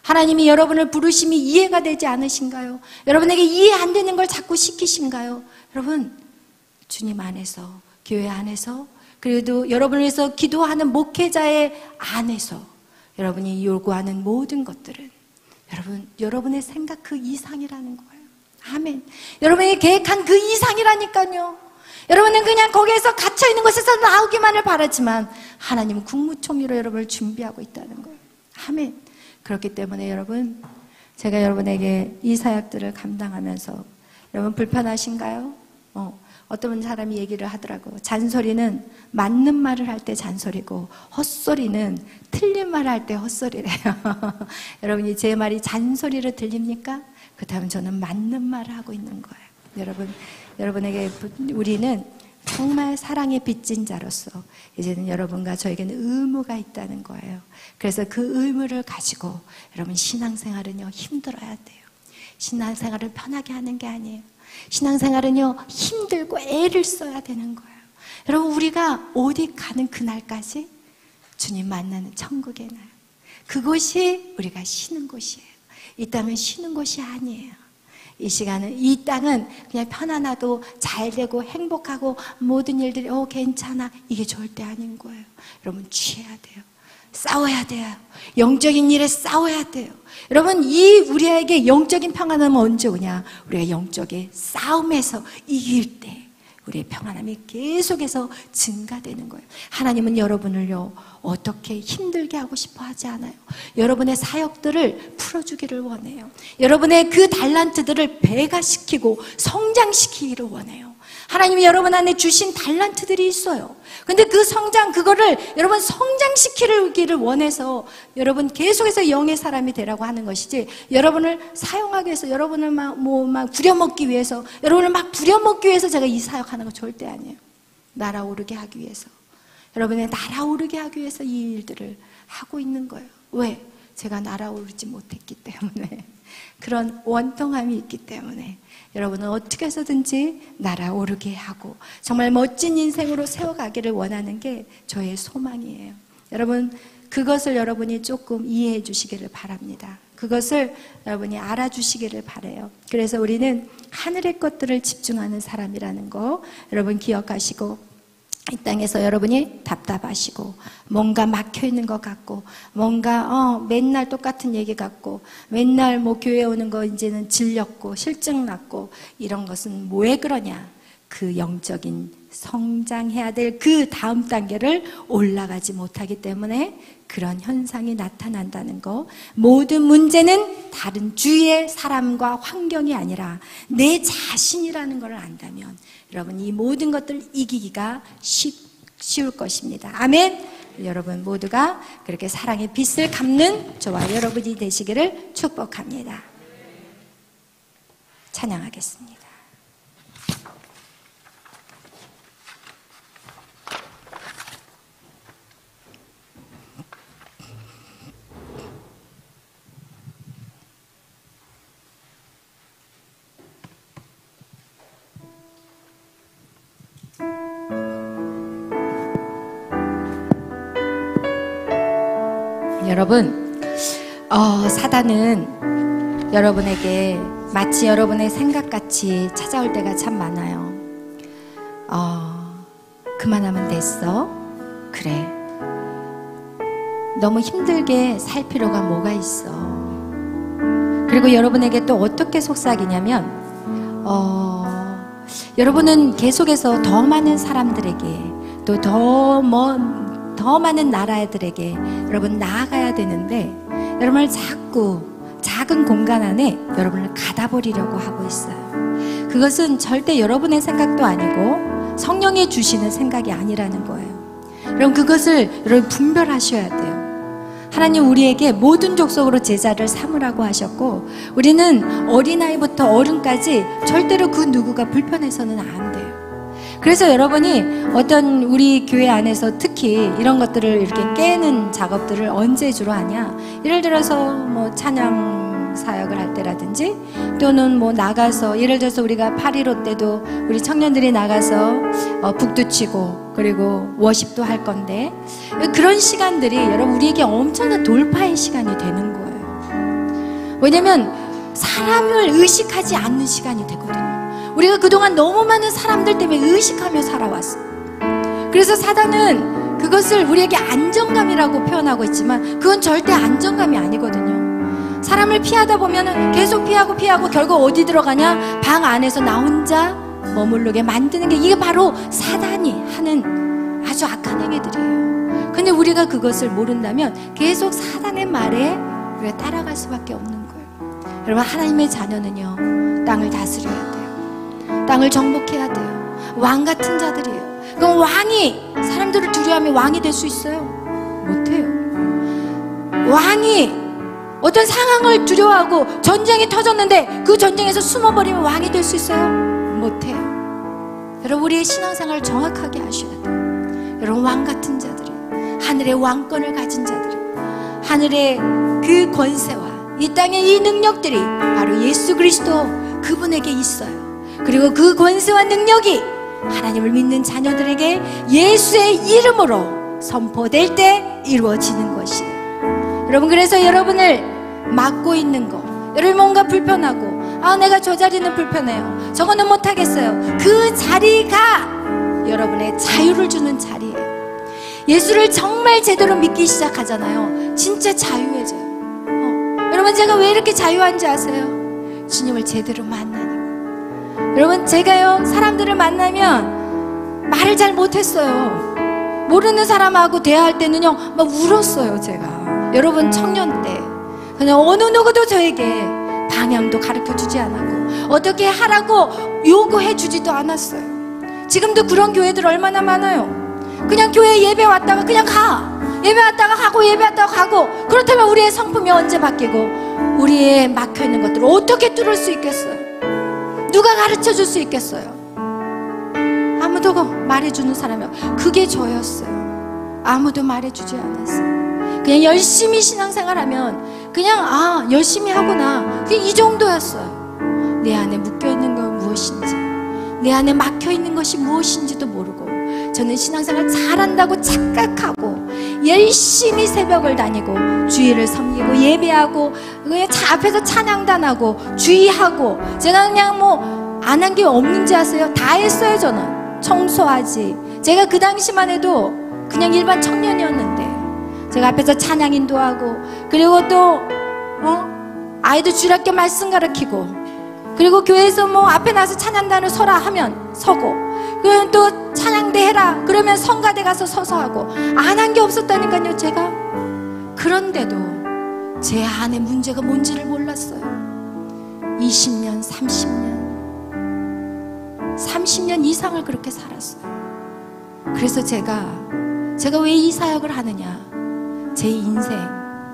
하나님이 여러분을 부르심이 이해가 되지 않으신가요? 여러분에게 이해 안 되는 걸 자꾸 시키신가요? 여러분, 주님 안에서, 교회 안에서, 그래도 여러분을 위해서 기도하는 목회자의 안에서 여러분이 요구하는 모든 것들은 여러분의 생각 그 이상이라는 거예요. 아멘. 여러분이 계획한 그 이상이라니까요. 여러분은 그냥 거기에서 갇혀있는 곳에서 나오기만을 바라지만 하나님은 국무총리로 여러분을 준비하고 있다는 거예요. 아멘. 그렇기 때문에 여러분, 제가 여러분에게 이 사역들을 감당하면서 여러분 불편하신가요? 어떤 사람이 얘기를 하더라고. 잔소리는 맞는 말을 할 때 잔소리고 헛소리는 틀린 말을 할 때 헛소리래요. 여러분이 제 말이 잔소리로 들립니까? 그렇다면 저는 맞는 말을 하고 있는 거예요. 여러분에게 우리는 정말 사랑의 빚진 자로서 이제는 여러분과 저에게는 의무가 있다는 거예요. 그래서 그 의무를 가지고 여러분 신앙생활은요 힘들어야 돼요. 신앙생활을 편하게 하는 게 아니에요. 신앙생활은요 힘들고 애를 써야 되는 거예요. 여러분 우리가 어디 가는 그날까지 주님 만나는 천국에 나요. 그곳이 우리가 쉬는 곳이에요. 이 땅은 쉬는 곳이 아니에요. 이 땅은 그냥 편안하고 잘 되고 행복하고 모든 일들이 괜찮아 이게 절대 아닌 거예요. 여러분 취해야 돼요. 싸워야 돼요. 영적인 일에 싸워야 돼요. 여러분 우리에게 영적인 평안함은 언제 오냐? 우리가 영적인 싸움에서 이길 때 우리의 평안함이 계속해서 증가되는 거예요. 하나님은 여러분을요 어떻게 힘들게 하고 싶어 하지 않아요. 여러분의 사역들을 풀어주기를 원해요. 여러분의 그 달란트들을 배가시키고 성장시키기를 원해요. 하나님이 여러분 안에 주신 달란트들이 있어요. 근데 그 그거를 여러분 성장시키기를 원해서 여러분 계속해서 영의 사람이 되라고 하는 것이지, 여러분을 사용하기 위해서, 여러분을 막 부려먹기 위해서, 여러분을 막 부려먹기 위해서 제가 이 사역하는 거 절대 아니에요. 날아오르게 하기 위해서, 여러분의 날아오르게 하기 위해서 이 일들을 하고 있는 거예요. 왜? 제가 날아오르지 못했기 때문에, 그런 원통함이 있기 때문에 여러분은 어떻게 해서든지 날아오르게 하고 정말 멋진 인생으로 세워가기를 원하는 게 저의 소망이에요. 여러분 그것을 여러분이 조금 이해해 주시기를 바랍니다. 그것을 여러분이 알아주시기를 바라요. 그래서 우리는 하늘의 것들을 집중하는 사람이라는 거 여러분 기억하시고, 이 땅에서 여러분이 답답하시고 뭔가 막혀있는 것 같고 뭔가 맨날 똑같은 얘기 같고 맨날 교회 오는 거 이제는 질렸고 실증 났고 이런 것은 왜 그러냐? 그 영적인 성장해야 될 그 다음 단계를 올라가지 못하기 때문에 그런 현상이 나타난다는 거. 모든 문제는 다른 주위의 사람과 환경이 아니라 내 자신이라는 걸 안다면 여러분 이 모든 것들을 이기기가 쉬울 것입니다. 아멘. 여러분 모두가 그렇게 사랑의 빛을 갚는 저와 여러분이 되시기를 축복합니다. 찬양하겠습니다. 여러분, 사단은 여러분에게 마치 여러분의 생각같이 찾아올 때가 참 많아요. 그만하면 됐어? 그래. 너무 힘들게 살 필요가 뭐가 있어? 그리고 여러분에게 또 어떻게 속삭이냐면, 여러분은 계속해서 더 많은 사람들에게 또 더 많은 나라들에게 여러분 나아가야 되는데 여러분을 자꾸 작은 공간 안에 여러분을 가다버리려고 하고 있어요. 그것은 절대 여러분의 생각도 아니고 성령이 주시는 생각이 아니라는 거예요. 여러분 그것을 여러분 분별하셔야 돼요. 하나님 우리에게 모든 족속으로 제자를 삼으라고 하셨고 우리는 어린아이부터 어른까지 절대로 그 누구가 불편해서는 안 돼요. 그래서 여러분이 어떤 우리 교회 안에서 특히 이런 것들을 이렇게 깨는 작업들을 언제 주로 하냐? 예를 들어서 찬양 사역을 할 때라든지 또는 나가서 예를 들어서 우리가 8.15 때도 우리 청년들이 나가서 북도 치고 그리고 워십도 할 건데 그런 시간들이 여러분 우리에게 엄청난 돌파의 시간이 되는 거예요. 왜냐면 사람을 의식하지 않는 시간이 되거든요. 우리가 그동안 너무 많은 사람들 때문에 의식하며 살아왔어. 그래서 사단은 그것을 우리에게 안정감이라고 표현하고 있지만 그건 절대 안정감이 아니거든요. 사람을 피하다 보면 계속 피하고 결국 어디 들어가냐? 방 안에서 나 혼자 머무르게 만드는 게 이게 바로 사단이 하는 아주 악한 행위들이에요. 근데 우리가 그것을 모른다면 계속 사단의 말에 우리가 따라갈 수밖에 없는 거예요. 여러분 하나님의 자녀는요 땅을 다스려야 돼요. 땅을 정복해야 돼요. 왕 같은 자들이에요. 그럼 왕이 사람들을 두려워하면 왕이 될 수 있어요? 못해요. 왕이 어떤 상황을 두려워하고 전쟁이 터졌는데 그 전쟁에서 숨어버리면 왕이 될 수 있어요? 못해요. 여러분, 우리의 신앙생활을 정확하게 하셔야 돼요. 여러분, 왕 같은 자들이에요. 하늘의 왕권을 가진 자들이에요. 하늘의 그 권세와 이 땅의 이 능력들이 바로 예수 그리스도 그분에게 있어요. 그리고 그 권세와 능력이 하나님을 믿는 자녀들에게 예수의 이름으로 선포될 때 이루어지는 것이에요. 여러분, 그래서 여러분을 막고 있는 거, 여러분 뭔가 불편하고, 내가 저 자리는 불편해요, 저거는 못하겠어요, 그 자리가 여러분의 자유를 주는 자리예요. 예수를 정말 제대로 믿기 시작하잖아요. 진짜 자유해져요. 여러분, 제가 왜 이렇게 자유한지 아세요? 주님을 제대로 만나니까. 여러분, 제가요 사람들을 만나면 말을 잘 못했어요. 모르는 사람하고 대화할 때는요 막 울었어요. 제가 여러분 청년 때 그냥 어느 누구도 저에게 방향도 가르쳐주지 않았고 어떻게 하라고 요구해 주지도 않았어요. 지금도 그런 교회들 얼마나 많아요. 그냥 교회 예배 왔다가 그냥 가, 예배 왔다가 가고, 예배 왔다가 가고. 그렇다면 우리의 성품이 언제 바뀌고 우리의 막혀있는 것들을 어떻게 뚫을 수 있겠어요? 누가 가르쳐줄 수 있겠어요? 아무도 말해주는 사람이 없어요. 그게 저였어요. 아무도 말해주지 않았어요. 그냥 열심히 신앙생활하면 그냥 열심히 하구나, 그냥 이 정도였어요. 내 안에 묶여있는 건 무엇인지, 내 안에 막혀있는 것이 무엇인지도 모르고, 저는 신앙생활 잘한다고 착각하고 열심히 새벽을 다니고 주일을 섬기고 예배하고 그냥 차 앞에서 찬양단하고 주의하고, 제가 그냥 뭐 안 한 게 없는지 아세요? 다 했어요. 저는 청소하지. 제가 그 당시만 해도 그냥 일반 청년이었는데 제가 앞에서 찬양 인도하고, 그리고 또 아이들 주일학교 말씀 가르치고, 그리고 교회에서 뭐 앞에 나서 찬양단을 서라 하면 서고, 그러면 또 찬양대 해라 그러면 성가대 가서 서서 하고, 안 한 게 없었다니까요 제가. 그런데도 제 안에 문제가 뭔지를 몰랐어요. 20년 30년 이상을 그렇게 살았어요. 그래서 제가 왜 이 사역을 하느냐, 제 인생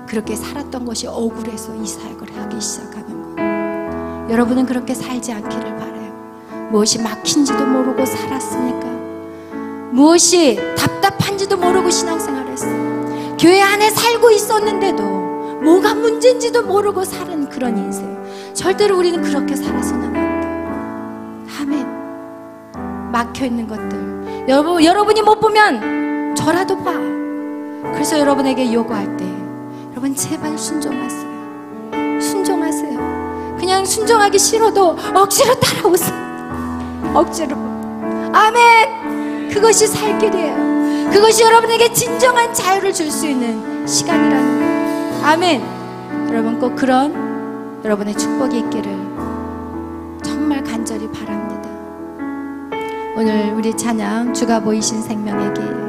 그렇게 살았던 것이 억울해서 이 사역을 하기 시작하는 거예요. 여러분은 그렇게 살지 않기를 바라요. 무엇이 막힌지도 모르고 살았으니까, 무엇이 답답한지도 모르고 신앙생활을 했어요. 교회 안에 살고 있었는데도 뭐가 문제인지도 모르고 사는 그런 인생. 절대로 우리는 그렇게 살아서는 안 돼요. 아멘. 막혀있는 것들 여러분이 못 보면 저라도 봐. 그래서 여러분에게 요구할 때 여러분 제발 순종하세요. 그냥 순종하기 싫어도 억지로 따라오세요. 억지로. 아멘. 그것이 살 길이에요. 그것이 여러분에게 진정한 자유를 줄 수 있는 시간이라는 거예요. 아멘. 여러분 꼭 그런 여러분의 축복이 있기를 정말 간절히 바랍니다. 오늘 우리 찬양, 주가 보이신 생명의 길.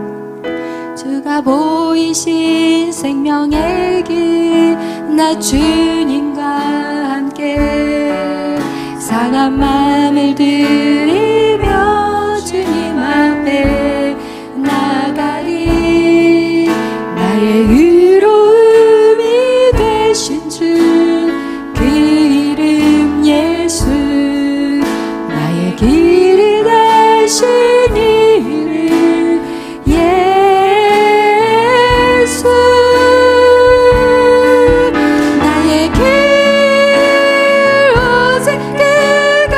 주가 보이신 생명의 길, 나 주님과 함께 상한 마음을 들이며 주님 앞에 나가리. 나의 의로움이 되신 주 그 이름 예수, 나의 길이 되신 이름 예수. 나의 길 오직 그가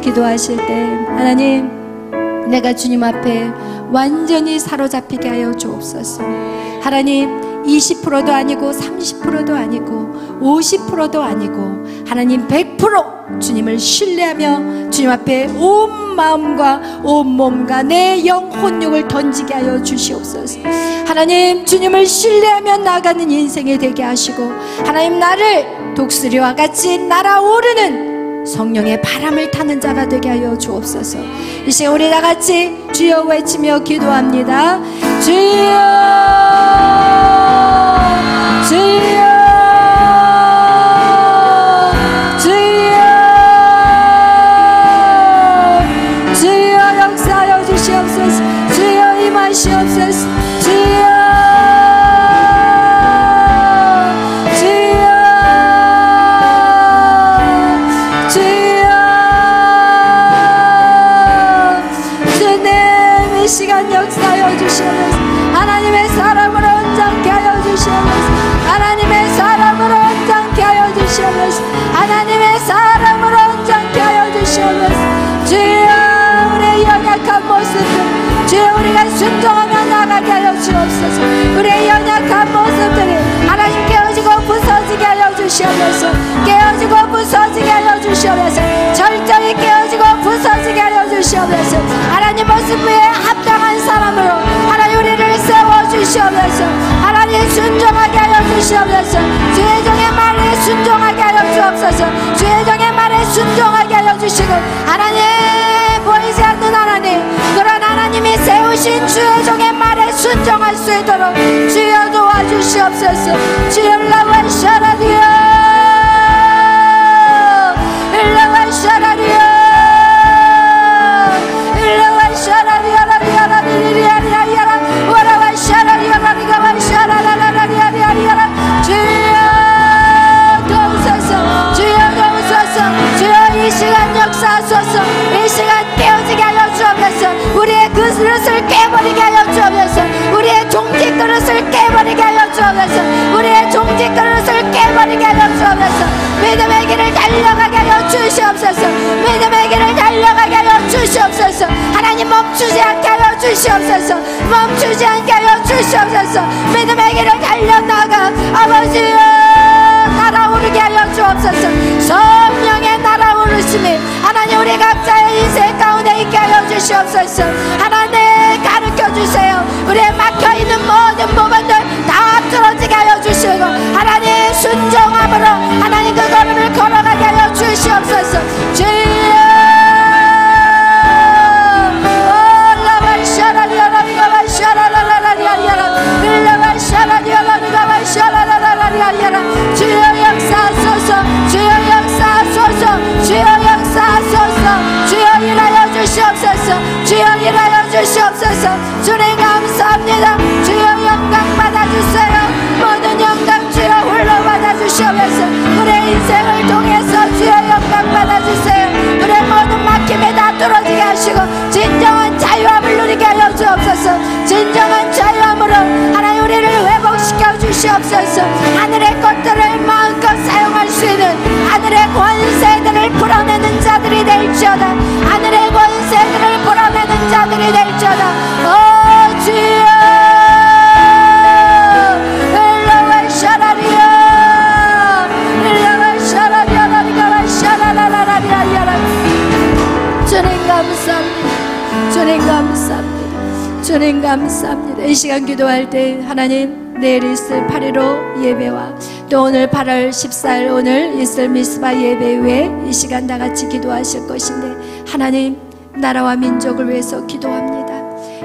기도하실 때 하나님, 내가 주님 앞에 완전히 사로잡히게 하여 주옵소서. 하나님, 20%도 아니고 30%도 아니고 50%도 아니고 하나님 100% 주님을 신뢰하며 주님 앞에 온 마음과 온 몸과 내 영 혼육을 던지게 하여 주시옵소서. 하나님, 주님을 신뢰하며 나가는 인생이 되게 하시고 하나님, 나를 독수리와 같이 날아오르는 성령의 바람을 타는 자가 되게 하여 주옵소서. 이 시간 우리 다 같이 주여 외치며 기도합니다. 주여, 주여, 주여, 주여 역사하여 주시옵소서. 주여 임하시옵소서. 주여, 이 시간 역사하여 주시옵소서. 하나님의 사람으로 온전케 하여 주시옵소서. 하나님의 사람으로 온전케 하여 주시옵소서. 하나님의 사람으로 온전케 하여 주시옵소서. 주여, 우리의 연약한 모습들, 주여 우리가 순종하며 나가게 하여 주옵소서. 우리의 연약한 모습들이 하나님 깨어지고 부서지게 하여 주시옵소서. 깨어지고 부서지게 하여 주시옵소서. 절정이 깨어지고 부서지게 하여 주시옵소서. 하나님 모습에 합당한 사람으로 하나님 우리를 세워주시옵소서. 하나님 순종하게 하여 주시옵소서. 주의 종의 말에 순종하게 하여 주옵소서. 주의 종의 말에 순종하게 하여 주시고 하나님, 보이지 않는 하나님, 그런 하나님이 세우신 주의 종의 말에 순종할 수 있도록 주여 도와주시옵소서. 주여 라와 샤라디오, 라와 샤라디오, 이 시간 역사하소서. 이 시간 깨어지게 하여 주옵소서. 우리의 그릇을 깨버리게 하여 주옵소서. 우리의 종직 그릇을 깨버리게 하여 주옵소서. 우리의 종직 그릇을 깨버리게 하여 주옵소서. 믿음의 길을 달려가게 하여 주시옵소서. 믿음의 길을 달려가게 하여 주시옵소서. 하나님 멈추지 않게 하여 주시옵소서. 멈추지 않게 하여 주시옵소서. 믿음의 길을 달려나가 아버지여 날아오르게 하여 주옵소서. 성령의 날아오르심이 하나님 우리 각자의 인생 가운데 있게 하여 주시옵소서. 하나님 가르쳐 주세요. 우리의 막혀있는 모든 부분들 다 뚫어지게 하여 주시고 하나님 순종함으로 하나님 그 걸음을 걸어가게 하여 주시옵소서. 주여 주여 역사하소서. 주여 역사하소서. 주여 역사하소서. 주여 일하여 주시옵소서. 주여 일하여 주시옵소서. 주님 감사합니다. 주여 영광 받아주세요. 모든 영광 주여 홀로 받아주시옵소서. 우리의 인생을 통해서 주여 영광 받아주세요. 우리의 모든 막힘에 다 뚫어지게 하시고 진정한 자유함을 누리게 하여 주옵소서. 진정한 자유함으로 하나님 우리를 회복시켜 주시옵소서. 하늘의 것들을 마음껏 사용할 수 있는 하늘의 권세들을 풀어내는 자들이 될지어다. 하늘의 권세들을 풀어내는 자들이 될지어다. 오 주여 일로와 샤라리야 일로와 샤라리야 라리가와 샤라라라라리야. 주님 감사합니다. 주님 감사합니다. 주님 감사합니다. 이 시간 기도할 때 하나님 내일 있을 8.15 예배와 또 오늘 8월 14일 오늘 있을 미스바 예배 후에 이 시간 다 같이 기도하실 것인데 하나님 나라와 민족을 위해서 기도합니다.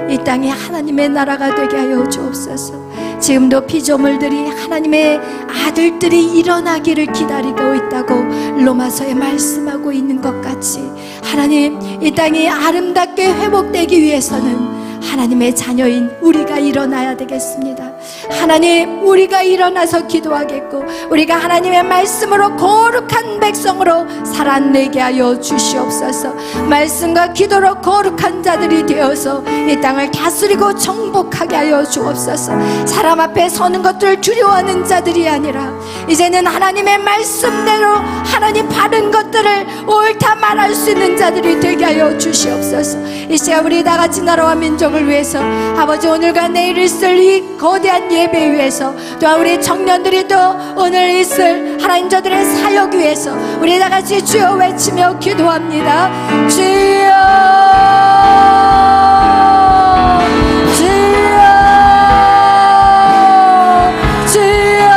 이 땅이 하나님의 나라가 되게 하여 주옵소서. 지금도 피조물들이 하나님의 아들들이 일어나기를 기다리고 있다고 로마서에 말씀하고 있는 것 같이 하나님 이 땅이 아름답게 회복되기 위해서는 하나님의 자녀인 우리가 일어나야 되겠습니다. 하나님, 우리가 일어나서 기도하겠고 우리가 하나님의 말씀으로 거룩한 백성으로 살아내게 하여 주시옵소서. 말씀과 기도로 거룩한 자들이 되어서 이 땅을 다스리고 정복하게 하여 주옵소서. 사람 앞에 서는 것들을 두려워하는 자들이 아니라 이제는 하나님의 말씀대로 하나님 바른 것들을 옳다 말할 수 있는 자들이 되게 하여 주시옵소서. 이 시간 우리 다 같이 나라와 민족을 위해서 아버지, 오늘과 내일 있을 이 거대한 예배 위해서, 또한 우리 청년들이 또 오늘 있을 하나님 저들의 사역 위해서 우리 다 같이 주여 외치며 기도합니다. 주여, 주여, 주여.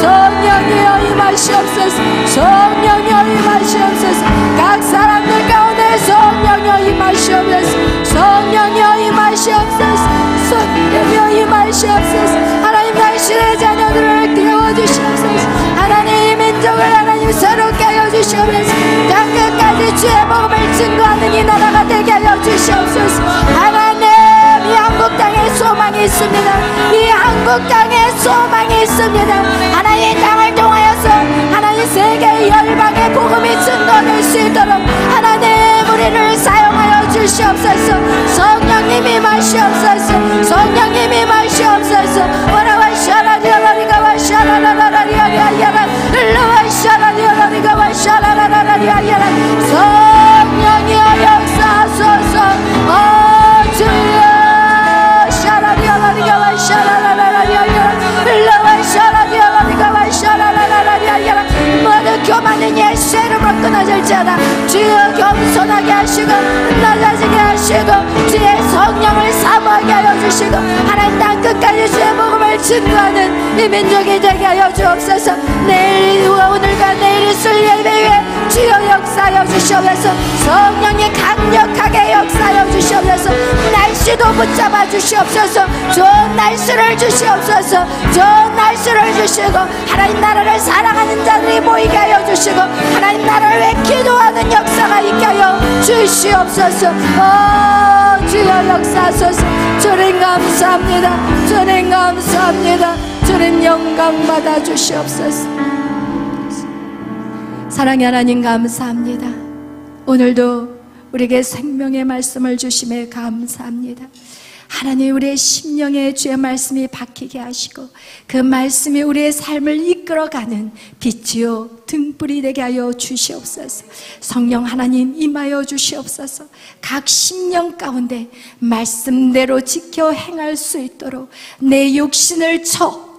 성령이여 임하시옵소서. 성령이여 임하시옵소서. 각 사람들 가운데 성령이여 임하시옵소서. 성령이여 임하시옵소서. 성령이여 임하시옵소서. 하나님, 당신의 자녀들을 깨워주시옵소서. 하나님, 민족을 하나님 새롭게 하여 주시옵소서. 땅 끝까지 주의 복음을 증거하는 이 나라가 되게 하여 주시옵소서. 하나님, 이 한국 땅에 소망이 있습니다. 이 한국 땅에 소망이 있습니다. 하나님, 땅을 통하여서 하나님 세계 열방의 복음이 증거될 수 있도록 하나님 우리를 사용하여 주시옵소서. 성령님이 마시옵소서. 성령님이 마시옵소서. 와라와 샤라리아라리가 와샤라라라리아리아리아라 일라와 샤라리아라리가 와샤라라라리아리아라. 성령이여 역사하소서. 주여, 샤라리아라리가 와샤라라라리아리아라 일라와 샤라리아라리가 와샤라라라리아리아라. 모두 교만은 예수 이름으로 끊어질지어다. 주여, 겸손하게 하시고 낮아지게 하시고 주의 성령을 사모하게 하여 주시고 하나님 땅 끝까지 주의 복음을 증거하는 이 민족이 되게 하여 주옵소서. 내일과 오늘과 내일 있을 예배에 주여 역사하여 주시옵소서. 성령이 강력하게 역사하여 주시옵소서. 날씨도 붙잡아 주시옵소서. 좋은 날씨를 주시옵소서. 좋은 날씨를 주시고 하나님 나라를 사랑하는 자들이 모이게 하여 주시고 하나님 나라를 위해 기도하는 역사가 있게 하여 주시옵소서. 주여 역사하소서. 주님 감사합니다. 주님 감사합니다. 주님 영광 받아 주시옵소서. 사랑의 하나님 감사합니다. 오늘도 우리에게 생명의 말씀을 주심에 감사합니다. 하나님, 우리의 심령에 주의 말씀이 박히게 하시고 그 말씀이 우리의 삶을 이끌어가는 빛이요 등불이 되게 하여 주시옵소서. 성령 하나님 임하여 주시옵소서. 각 심령 가운데 말씀대로 지켜 행할 수 있도록 내 육신을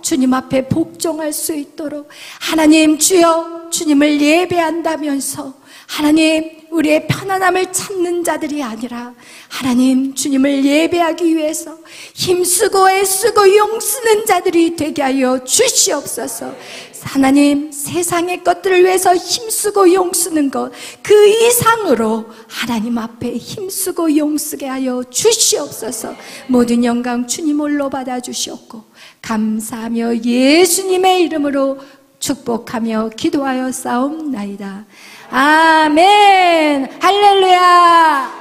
주님 앞에 복종할 수 있도록 하나님, 주여 주님을 예배한다면서 하나님 우리의 편안함을 찾는 자들이 아니라 하나님 주님을 예배하기 위해서 힘쓰고 애쓰고 용쓰는 자들이 되게 하여 주시옵소서. 하나님, 세상의 것들을 위해서 힘쓰고 용쓰는 것 그 이상으로 하나님 앞에 힘쓰고 용쓰게 하여 주시옵소서. 모든 영광 주님 홀로 받아주시옵고 감사하며 예수님의 이름으로 축복하며 기도하여 싸움나이다. 아멘. 할렐루야.